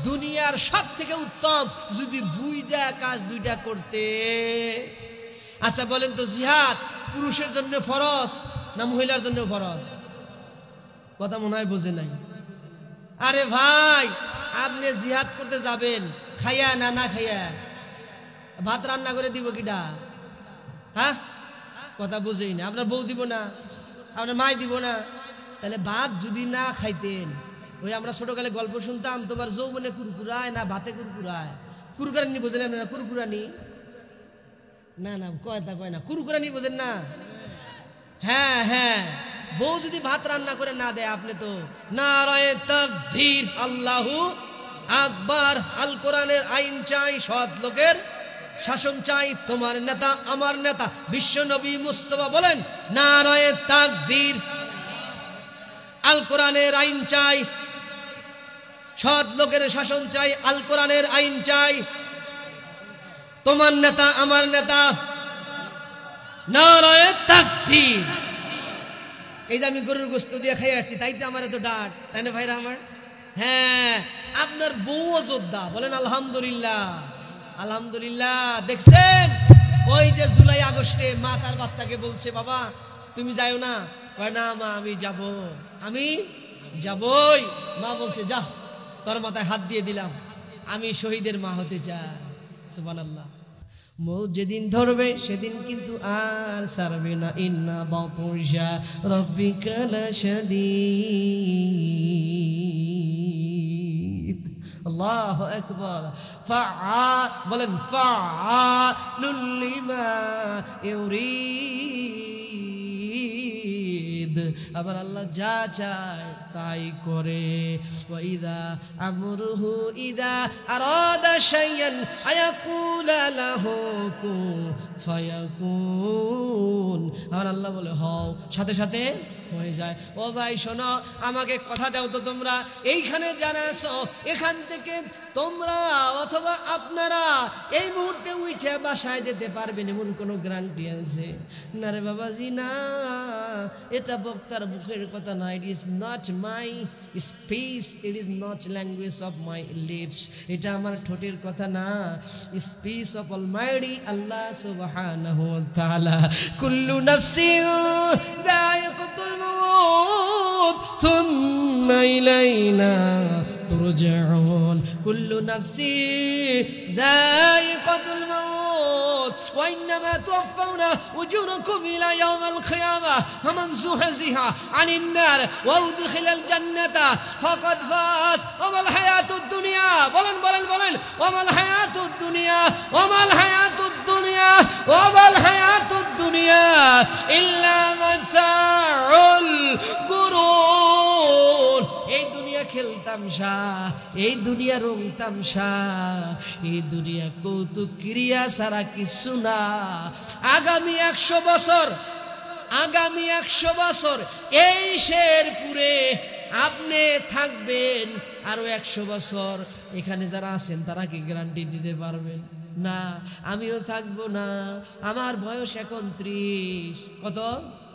দুনিয়ার সবথেকে উত্তম যদি বুইজা কাজ 2টা করতে। আচ্ছা বলেন তো, জিহাদ পুরুষের জন্য ফরজ না মহিলার জন্য ফরজ? কথা মনে হয় বোঝে নাই। আরে ভাই, আপনি জিহাদ করতে যাবেন খাইয়া না না খাইয়া? ভাত রান্না করে দিব কিডা? হ্যাঁ কথা বুঝেই না। আপনার বউ দিব না, আপনার মাই দিব না। তাহলে ভাত যদি না খাইতেন ওই আমরা ছোটকালে গল্প শুনতাম, তোমার যৌবনে কুরকুরায় না ভাতে কুরকুরায়, কুরকুরানি বোঝেন না? কুরকুরানি না না কয় না, কুরকুরানি বোঝেন না? হ্যাঁ হ্যাঁ, বউ যদি ভাত রান্না করে না দেয়, আপনি তো নারায়ে তাকবীর, আল্লাহু আকবার। আল কোরআনের আইন চাই, সৎ লোকের শাসন চাই, তোমার নেতা আমার নেতা বিশ্ব নবী মুস্তাফা বলেন নারায়ে তাকবীর। আল কোরআনের আইন চাই, সৎ লোকের শাসন চাই, আল কোরআনের আইন চাই, তোমার নেতা আমার নেতা, নারায়ে তাকবীর। এই যে আমি গরুর গোশত দিয়ে খাই আসছি, তাই তো আমার এত ডাক, তাই না ভাইরা আমার? হ্যাঁ, আপনার বউও যোদ্ধা, বলেন আলহামদুলিল্লাহ। আলহামদুলিল্লাহ। দেখছেন ওই যে জুলাই আগস্টে মা তার বাচ্চাকে বলছে, বাবা তুমি যাও না, কয় না মা আমি যাব, আমি যাবই। মা বলছে যা, তোর মাথায় হাত দিয়ে দিলাম, আমি শহীদের মা হতে চাই। সুবহানাল্লাহ। মৌত যেদিন ধরবে সেদিন কিন্তু আর ছাড়বে না। ইন্না বাতুশা রাব্বিকা লাশাদীদ। আল্লাহু আকবার। বলেন ফাআলুল লিমা ইউরিদ। আবার আল্লাহ যা চায় তাই করে। ওয়াইদা আমরুহু ইদা আরাদা শাইয়ান আয়াকুলা লাহু কুন ফায়াকুন। আর আল্লাহ বলে হও, সাথে সাথে হয়ে যায়। ও ভাই শোনো, আমাকে কথা দাও তো, তোমরা এইখানে যারা আছো, এখান থেকে তোমরা অথবা আপনারা এই মুহূর্তে উঠে বাসায় যেতে পারবেন এমন কোনো গ্যারান্টি আছে? না রে বাবাজি না, এটা বক্তার মুখের কথা না। It is not my speech, it is not language of my lips. এটা আমার ঠোঁটের কথা না, স্পিচ অফ অলমাইটি আল্লাহ সুবহানাহু ওয়া তাআলা। কুল্লু নাফসিন যায়িকাতুল মাউত সুম্মা ইলাইনা তুরজাউন। কুল্লু নাফসিন যায়িকাতুল মাউত ওয়া ইন্নামা তুওয়াফাউনা উজুরাকুম ইলা ইয়াউমিল কিয়ামাহ ফামান যুহজিহা আনিন নার ওয়া উদখিলাল জান্নাতা ফাকাদ ফাজ ওয়া মাল হায়াতুদ দুনিয়া। বলেন বলেন বলেন, ওয়া মাল হায়াতুদ দুনিয়া, ওয়া মাল হায়াতুদ দুনিয়া, ওয়া মাল হায়াতুদ দুনিয়া ইল্লা মাতাউল গুরুর। এই দুনিয়া খেলতামশা, এই দুনিয়া রং তামশা, এই দুনিয়া কৌতুক ক্রিয়া ছাড়া কিছু না। আগামী 100 বছর, আগামী 100 বছর এই শেরপুরে আপনি থাকবেন, আরো 100 বছর এখানে যারা আছেন তারা কি গ্যারান্টি দিতে পারবেন? না, আমিও থাকবো না। আমার বয়স এখন 30, কত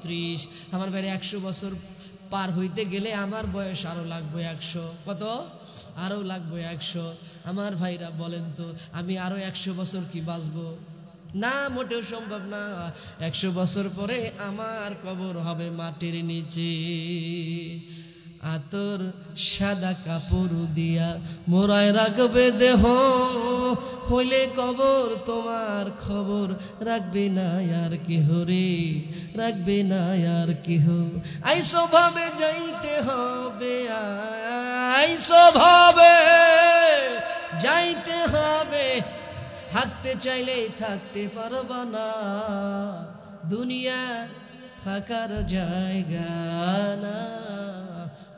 30। আমার বাইরে 100 বছর পার হইতে গেলে আমার বয়স আরো লাগবে 100, কত আরো লাগবে 100। আমার ভাইরা বলেন তো, আমি আরো 100 বছর কি বাঁচবো? না, মোটেও সম্ভব না। 100 বছর পরে আমার কবর হবে মাটির নিচে। আতর সাদা কাপড় দিয়া মোড়ায় রাখবে দেহ, হইলে কবর তোমার খবর রাখবে না আর কেহ রে, রাখবে না আর কেহ। আইসো ভাবে যাইতে হবে, আইসো ভাবে যাইতে হবে, থাকতে চাইলেই থাকতে পারবা না। দুনিয়া থাকার জায়গা না।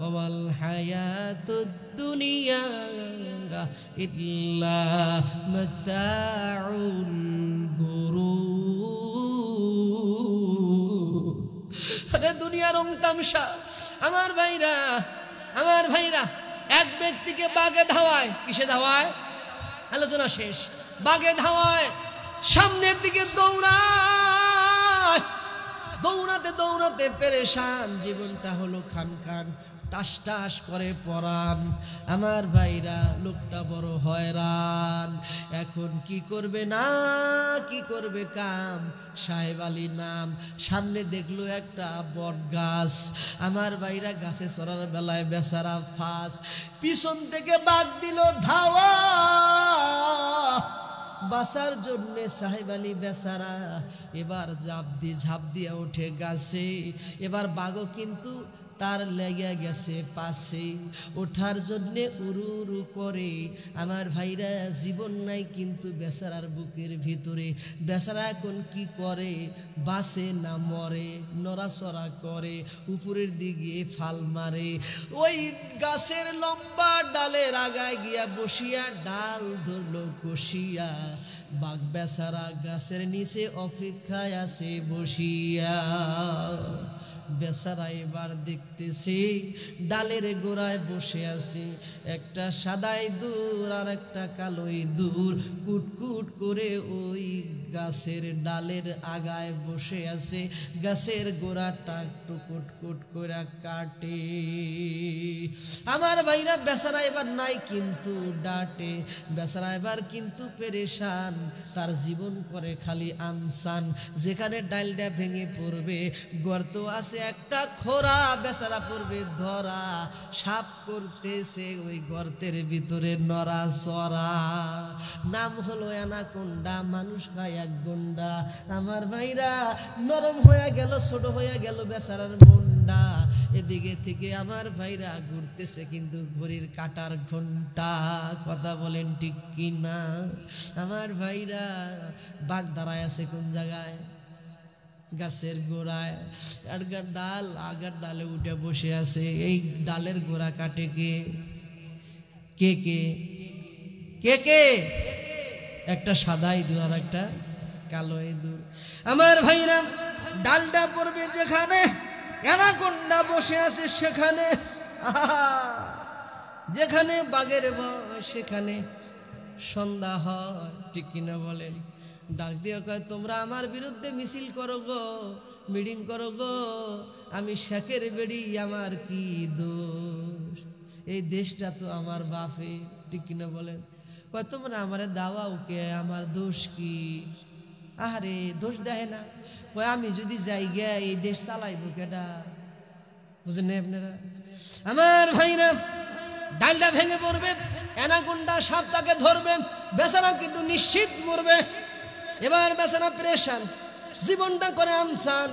ওয়াল হায়াতুদ দুনিয়া ইল্লা মাতাউল গুরুর। আরে দুনিয়া রং তামশা। আমার ভাইরা, আমার ভাইরা, এক ব্যক্তিকে বাগে ধাওয়ায়, কিসে ধাওয়ায়? আলোচনা শেষ। বাগে ধাওয়ায়, সামনের দিকে দৌড়ায়, দৌড়াতে দৌড়াতে পেরেশান, জীবনটা হলো খান খান, টাস টাস করে পরান। আমার ভাইরা, লোকটা বড় হয়রান। এখন কি করবে না কি করবে কাম, সাহেব আলী নাম। সামনে দেখলো একটা বট গাছ। আমার ভাইরা, গাছে চড়ার বেলায় বেচারা ফাঁস, পিছন থেকে বাঘ দিল ধাওয়া। বাঁচার জন্য সাহেব আলী বেচারা এবার ঝাঁপ দিয়ে ওঠে গাছে। এবার বাঘও কিন্তু তার লেগে গেছে পাশে, ওঠার জন্যে উড়ু উড়ু করে। আমার ভাইরা জীবন নাই কিন্তু বেচারার বুকের ভিতরে। বেচারা এখন কি করে, বাসে না মরে, নড়াচড়া করে, উপরের দিকে ফাল মারে। ওই গাছের লম্বা ডালের আগায় গিয়া বসিয়া ডাল ধরলো কষিয়া। বাঘ বেচারা গাছের নিচে অপেক্ষায় আছে বসিয়া। বেচারা এবার দেখতেছি ডালের গোড়ায় বসে আছে একটা সাদা ইঁদুর আর একটা কালো ইঁদুর কুটকুট করে ওই গাছের ডালের আগায় বসে আছে। গাছের গোড়াটা একটু কুটকুট করে কাটে। আমার ভাইরা বেচারা এবার নাই কিন্তু ডাটে। বেচারা এবার কিন্তু পেরেশান, তার জীবন করে খালি আনসান। যেখানে ডালটা ভেঙে পড়বে গর্ত আছে একটা খোরা, বেচারা পড়বে ধরা। সাপ করতেছে ওই গর্তের ভিতরে নড়া চড়া। নাম হলো অ্যানাকোন্ডা, মানুষ খায় এক গন্ডা। আমার ভাইরা নরম হয়ে গেল, ছোট হয়ে গেল বেচারার মনটা। এদিকে থেকে আমার ভাইরা ঘুরতেছে কিন্তু ঘড়ির কাটার ঘন্টা। কথা বলেন ঠিক কিনা? আমার ভাইরা বাঘ দাঁড়ায় আছে কোন জায়গায়? গাছের গোড়ায়। আগার ডাল, আগার ডালে উঠে বসে আছে। এই ডালের গোড়া কাটে কে? কে কে কে কে? একটা সাদা ইঁদুর আর একটা কালো ইঁদুর। আমার ভাইরা ডালটা পড়বে যেখানে, অ্যানাকোন্ডা বসে আছে সেখানে। যেখানে বাঘের ভয় সেখানে সন্ধ্যা হয়। ঠিক কিনা বলেন? ডাক দিয়ে কয়, তোমরা আমার বিরুদ্ধে মিছিল করো গো, মিটিং করো গো, আমি শেখের বেড়ি, আমার কি দোষ? এই দেশটা তো আমার বাপে। ঠিক কিনা বলেন? কয় তোমরা আমারে দাওয়াও কে, আমার দোষ কি? আরে দোষ দেয় না। কয় আমি যদি যাই গে এই দেশ চালাইব কেডা? বুঝেন না আপনারা? আমার ভাইরা ডালটা ভেঙে পড়বে, অ্যানাকোন্ডা সাপ তাকে ধরবে, বেচারা কিন্তু নিশ্চিত মরবে। এবার বেচারা প্রেশান, জীবনটা করে আনসান।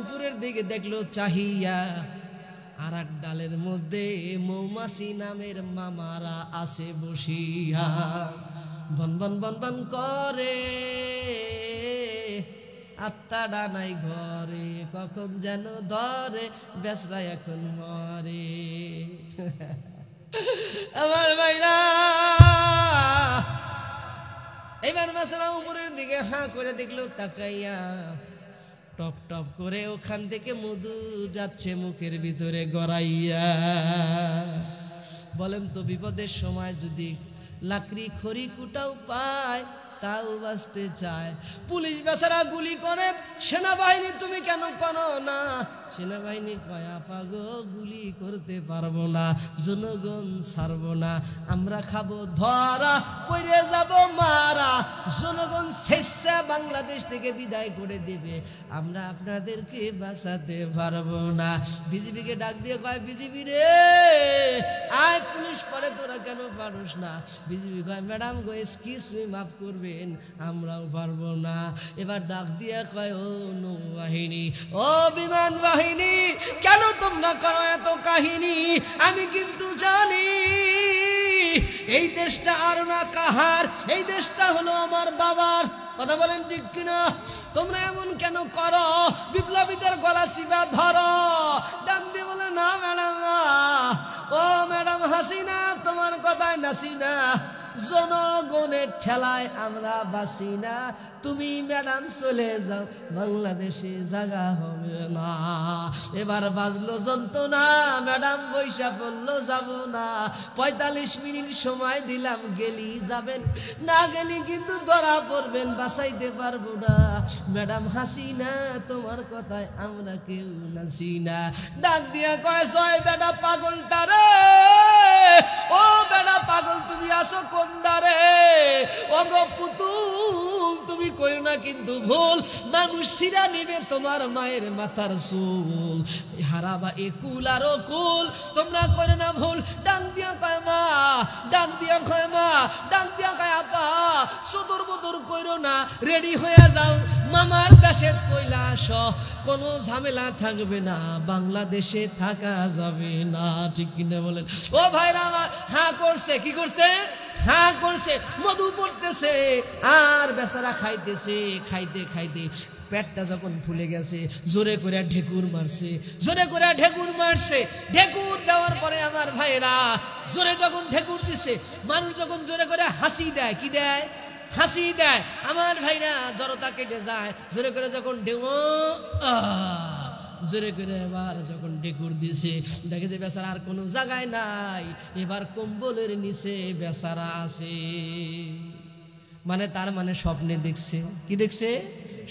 উপরের দিকে দেখলো চাহিয়া, আর এক ডালের মধ্যে মৌমাছি নামের মামারা আছে বসিয়া। বন বন বন বন করে, আত্মাটা নাই ঘরে, কখন যেন ধরে, বেচরা এখন মরে। আমার ভাইরা এবার বেচারা উপরের দিকে হাঁ করে দেখলো তাকাইয়া, টপ টপ করে ওখান থেকে মধু যাচ্ছে মুখের ভিতরে গড়াইয়া। বলেন তো বিপদের সময় যদি লাকড়ি খড়ি কুটাও পায় তাও বাঁচতে চায়। পুলিশ বেচারা গুলি করে, সেনাবাহিনী তুমি কেন করো না? সেনাবাহিনী কয় আপা গো গুলি করতে পারবো না, জনগণ ছাড়বো না, আমরা খাবো ধরা, পড়ে যাব মারা। জনগণ স্বেচ্ছা বাংলাদেশ থেকে বিদায় করে দেবে, আমরা আপনাদেরকে বাঁচাতে পারবো না। বিজিবিকে ডাক দিয়ে কয়, বিজিবি রে আয়, পুলিশ পরে তোরা কেন পারোস না? বিজিবি কয়, ম্যাডাম গো এক্সকিউজ মি, মাফ করবেন, আমরাও পারবো না। এবার ডাক দিয়ে কয়, ও নৌবাহিনী, ও বিমান বাহিনী, কেন তোমরা করো এত কাহিনী? আমি কিন্তু জানি এই দেশটা আর না কাহার, এই দেশটা হলো আমার বাবার। কথা বলেন ঠিক কিনা? তোমরা এমন কেন করো? বিপ্লবীদের গলা চিবা ধরো। ডাক দিয়ে বলে, না ম্যাডাম না, ও ম্যাডাম হাসিনা, তোমার কথায় নাসি না, জনগণের ঠেলায় আমরা বাসি না, তুমি ম্যাডাম চলে যাও, বাংলাদেশে জায়গা হবে না। এবার বাজলো যন্ত্রণা, ম্যাডাম বৈশা বললো যাব না। 45 মিনিট সময় দিলাম, গেলি যাবেন, না গেলি কিন্তু ধরা পড়বেন, বাঁচাইতে পারবো না। ম্যাডাম হাসিনা, তোমার কথায় আমরা কেউ নাসি না। ডাক দিয়া কয়, জয় বেটা পাগলটা রে, ও বেটা পাগল তুমি আসো কোন দারে? ও গো পুতুল তুমি কইরো না কিন্তু ভুল, মানুষ সিরা নিবে তোমার মায়ের মাথার চুল। হারাবা একুল আর কুল, তোমরা কইরো না ভুল। ডাক দিয়া কয় মা, ডাক দিয়া কয় মা, ডাক দিয়া কয় আপা, সদর বদর কইরো না, রেডি হয়ে যাও, মামার দেশে কইলা আসো। কোনো ঝামেলা থাকবে না, বাংলাদেশে থাকা যাবে না। ঠিক কিনা বলেন? ও ভাইরা আমার, হ্যাঁ করছে, কি করছে? হ্যাঁ করছে, মধু পড়তেছে আর বেচারা খাইতেছে। খাইতে খাইতে পেটটা যখন ফুলে গেছে, জোরে করে ঢেকুর মারছে, জোরে করে ঢেকুর মারছে। ঢেকুর দেওয়ার পরে আমার ভাইরা জোরে যখন ঢেকুর দিছে, মানুষ যখন জোরে করে হাসি দেয়, কি দেয়? হাসি দেয়। আমার ভাইরা জড়তা কেটে যায়। জোরে করে যখন জোরে করে এবার যখন ঢেকুর দিছে, দেখে যে বেচারা আর কোনো জায়গায় নাই, এবার কম্বলের নিচে বেচারা আছে। মানে তার মানে স্বপ্নে দেখছে। কি দেখছে?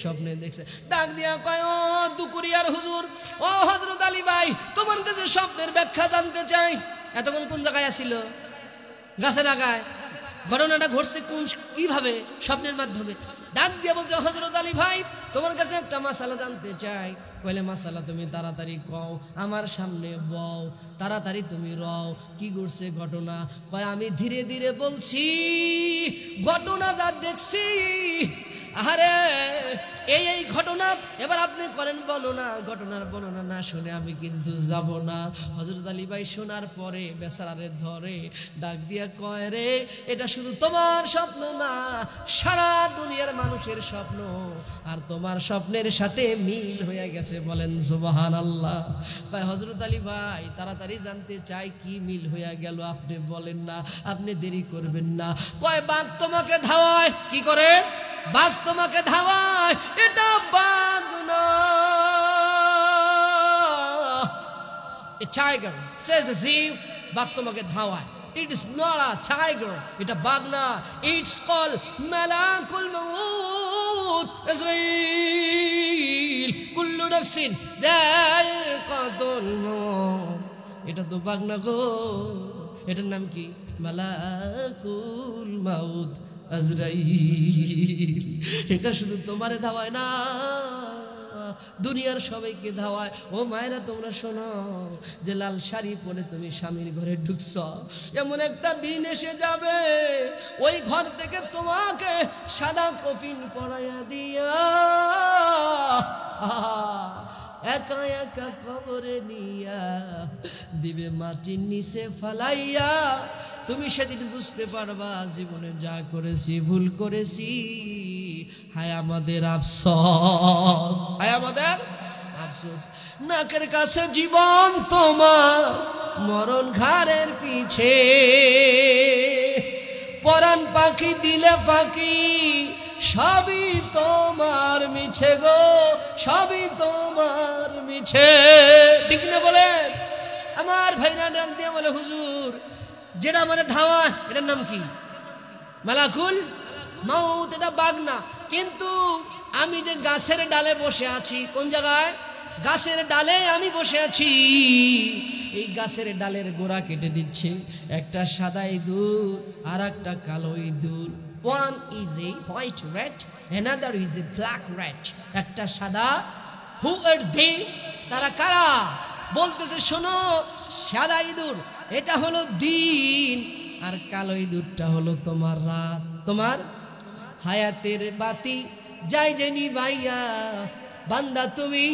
স্বপ্নে দেখছে। ডাক দিয়া কয়, ও দুকুরিয়ার হুজুর, ও হযরত আলী ভাই, তোমার কাছে স্বপ্নের ব্যাখ্যা জানতে চাই। এতক্ষণ কোন জায়গায় আসিল? গাছের আগায়। ঘটনাটা ঘটছে কোন, কিভাবে? স্বপ্নের মাধ্যমে। ডাক দিয়ে বলছে, হযরত আলী ভাই, তোমার কাছে একটা মাসালা জানতে চাই। কইলে, মাসালা তুমি তাড়াতাড়ি কও, আমার সামনে বও, তাড়াতাড়ি তুমি রও। কি ঘটছে ঘটনা? কয়, আমি ধীরে ধীরে বলছি, ঘটনা যা দেখছি, আরে এই ঘটনা এবার আপনি করেন বর্ণনা। ঘটনার বর্ণনা না শুনে আমি কিন্তু যাব না। হযরত আলী ভাই শোনার পরে বেচারারে ধরে ডাক দিয়া কয়, রে এটা শুধু তোমার স্বপ্ন না, সারা দুনিয়ার মানুষের স্বপ্ন, আর তোমার স্বপ্নের সাথে মিল হয়ে গেছে। বলেন সুবহানাল্লাহ। তাই হযরত আলী ভাই তাড়াতাড়ি জানতে চাই কি মিল হয়ে গেল, আপনি বলেন না, আপনি দেরি করবেন না। কয়, বাঘ তোমাকে ধাওয়ায়। কি করে? বাঘ তোমাকে ধাওয়ায়। এটা বাঘ না, a tiger says the zoo, বাঘ তোমাকে ধাওয়ায়। It is not a tiger, এটা বাঘ না, it's called মালাকুল মাউত ইসরাইল, কুল্লু নাফসিন যায়কাতুল মাউত। এটা তো বাঘ না গো, এটার নাম কি? মালাকুল মাউত আজরাইল। এটা শুধু তোমারে ধাওয়ায় না, দুনিয়ার সবাইকে ধাওয়ায়। ও মায়েরা, তোমরা শোনো, যে লাল শাড়ি পরে তুমি স্বামীর ঘরে ঢুকছ, এমন একটা দিন এসে যাবে, ওই ঘর থেকে তোমাকে সাদা কফিন পরাইয়া দিয়া একা একা কবরে নিয়া দিবে মাটির নিচে ফালাইয়া। তুমি সেদিন বুঝতে পারবা জীবনে যা করেছি ভুল করেছি। হায় আমাদের আফসোস, হায় আমাদের আফসোস। নাকের কাছে জীবন তোমার, মরণ ঘাড়ের পিছে, পরাণ পাখি দিলে ফাঁকি, সবই তোমার মিছে গো, সবই তোমার মিছে। ঠিক না বলেন? আমার ভাইরা ডাক দিয়ে বলে, হুজুর যেটা মানে ধাওয়া, এটার নাম কি? মালাকুল মাউত। এটা বাঘ না। কিন্তু আমি যে গাছের ডালে বসে আছি, কোন জায়গায়? গাছের ডালে আমি বসে আছি। এই গাছের ডালের গোড়া কেটে দিচ্ছে একটা সাদা ইঁদুর আর একটা কালো ইঁদুর। One is a white rat, another is a black rat. একটা সাদা। Who are they? তারা কারা? বলতেছে, শোনো, সাদা ইঁদুর এটা হলো দিন, আর কালো ইঁদুরটা হলো তোমার রাত। তোমার হায়াতের বাতি যাই জানি ভাইয়া, বান্দা তুমি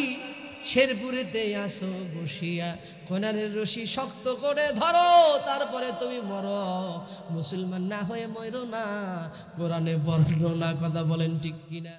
শেরপুরেতে আসো বসিয়া, কোনারের রশি শক্ত করে ধরো, তারপরে তুমি মরো। মুসলমান না হয়ে মরো না, কোরআনে পড়লো না। কথা বলেন ঠিক কিনা?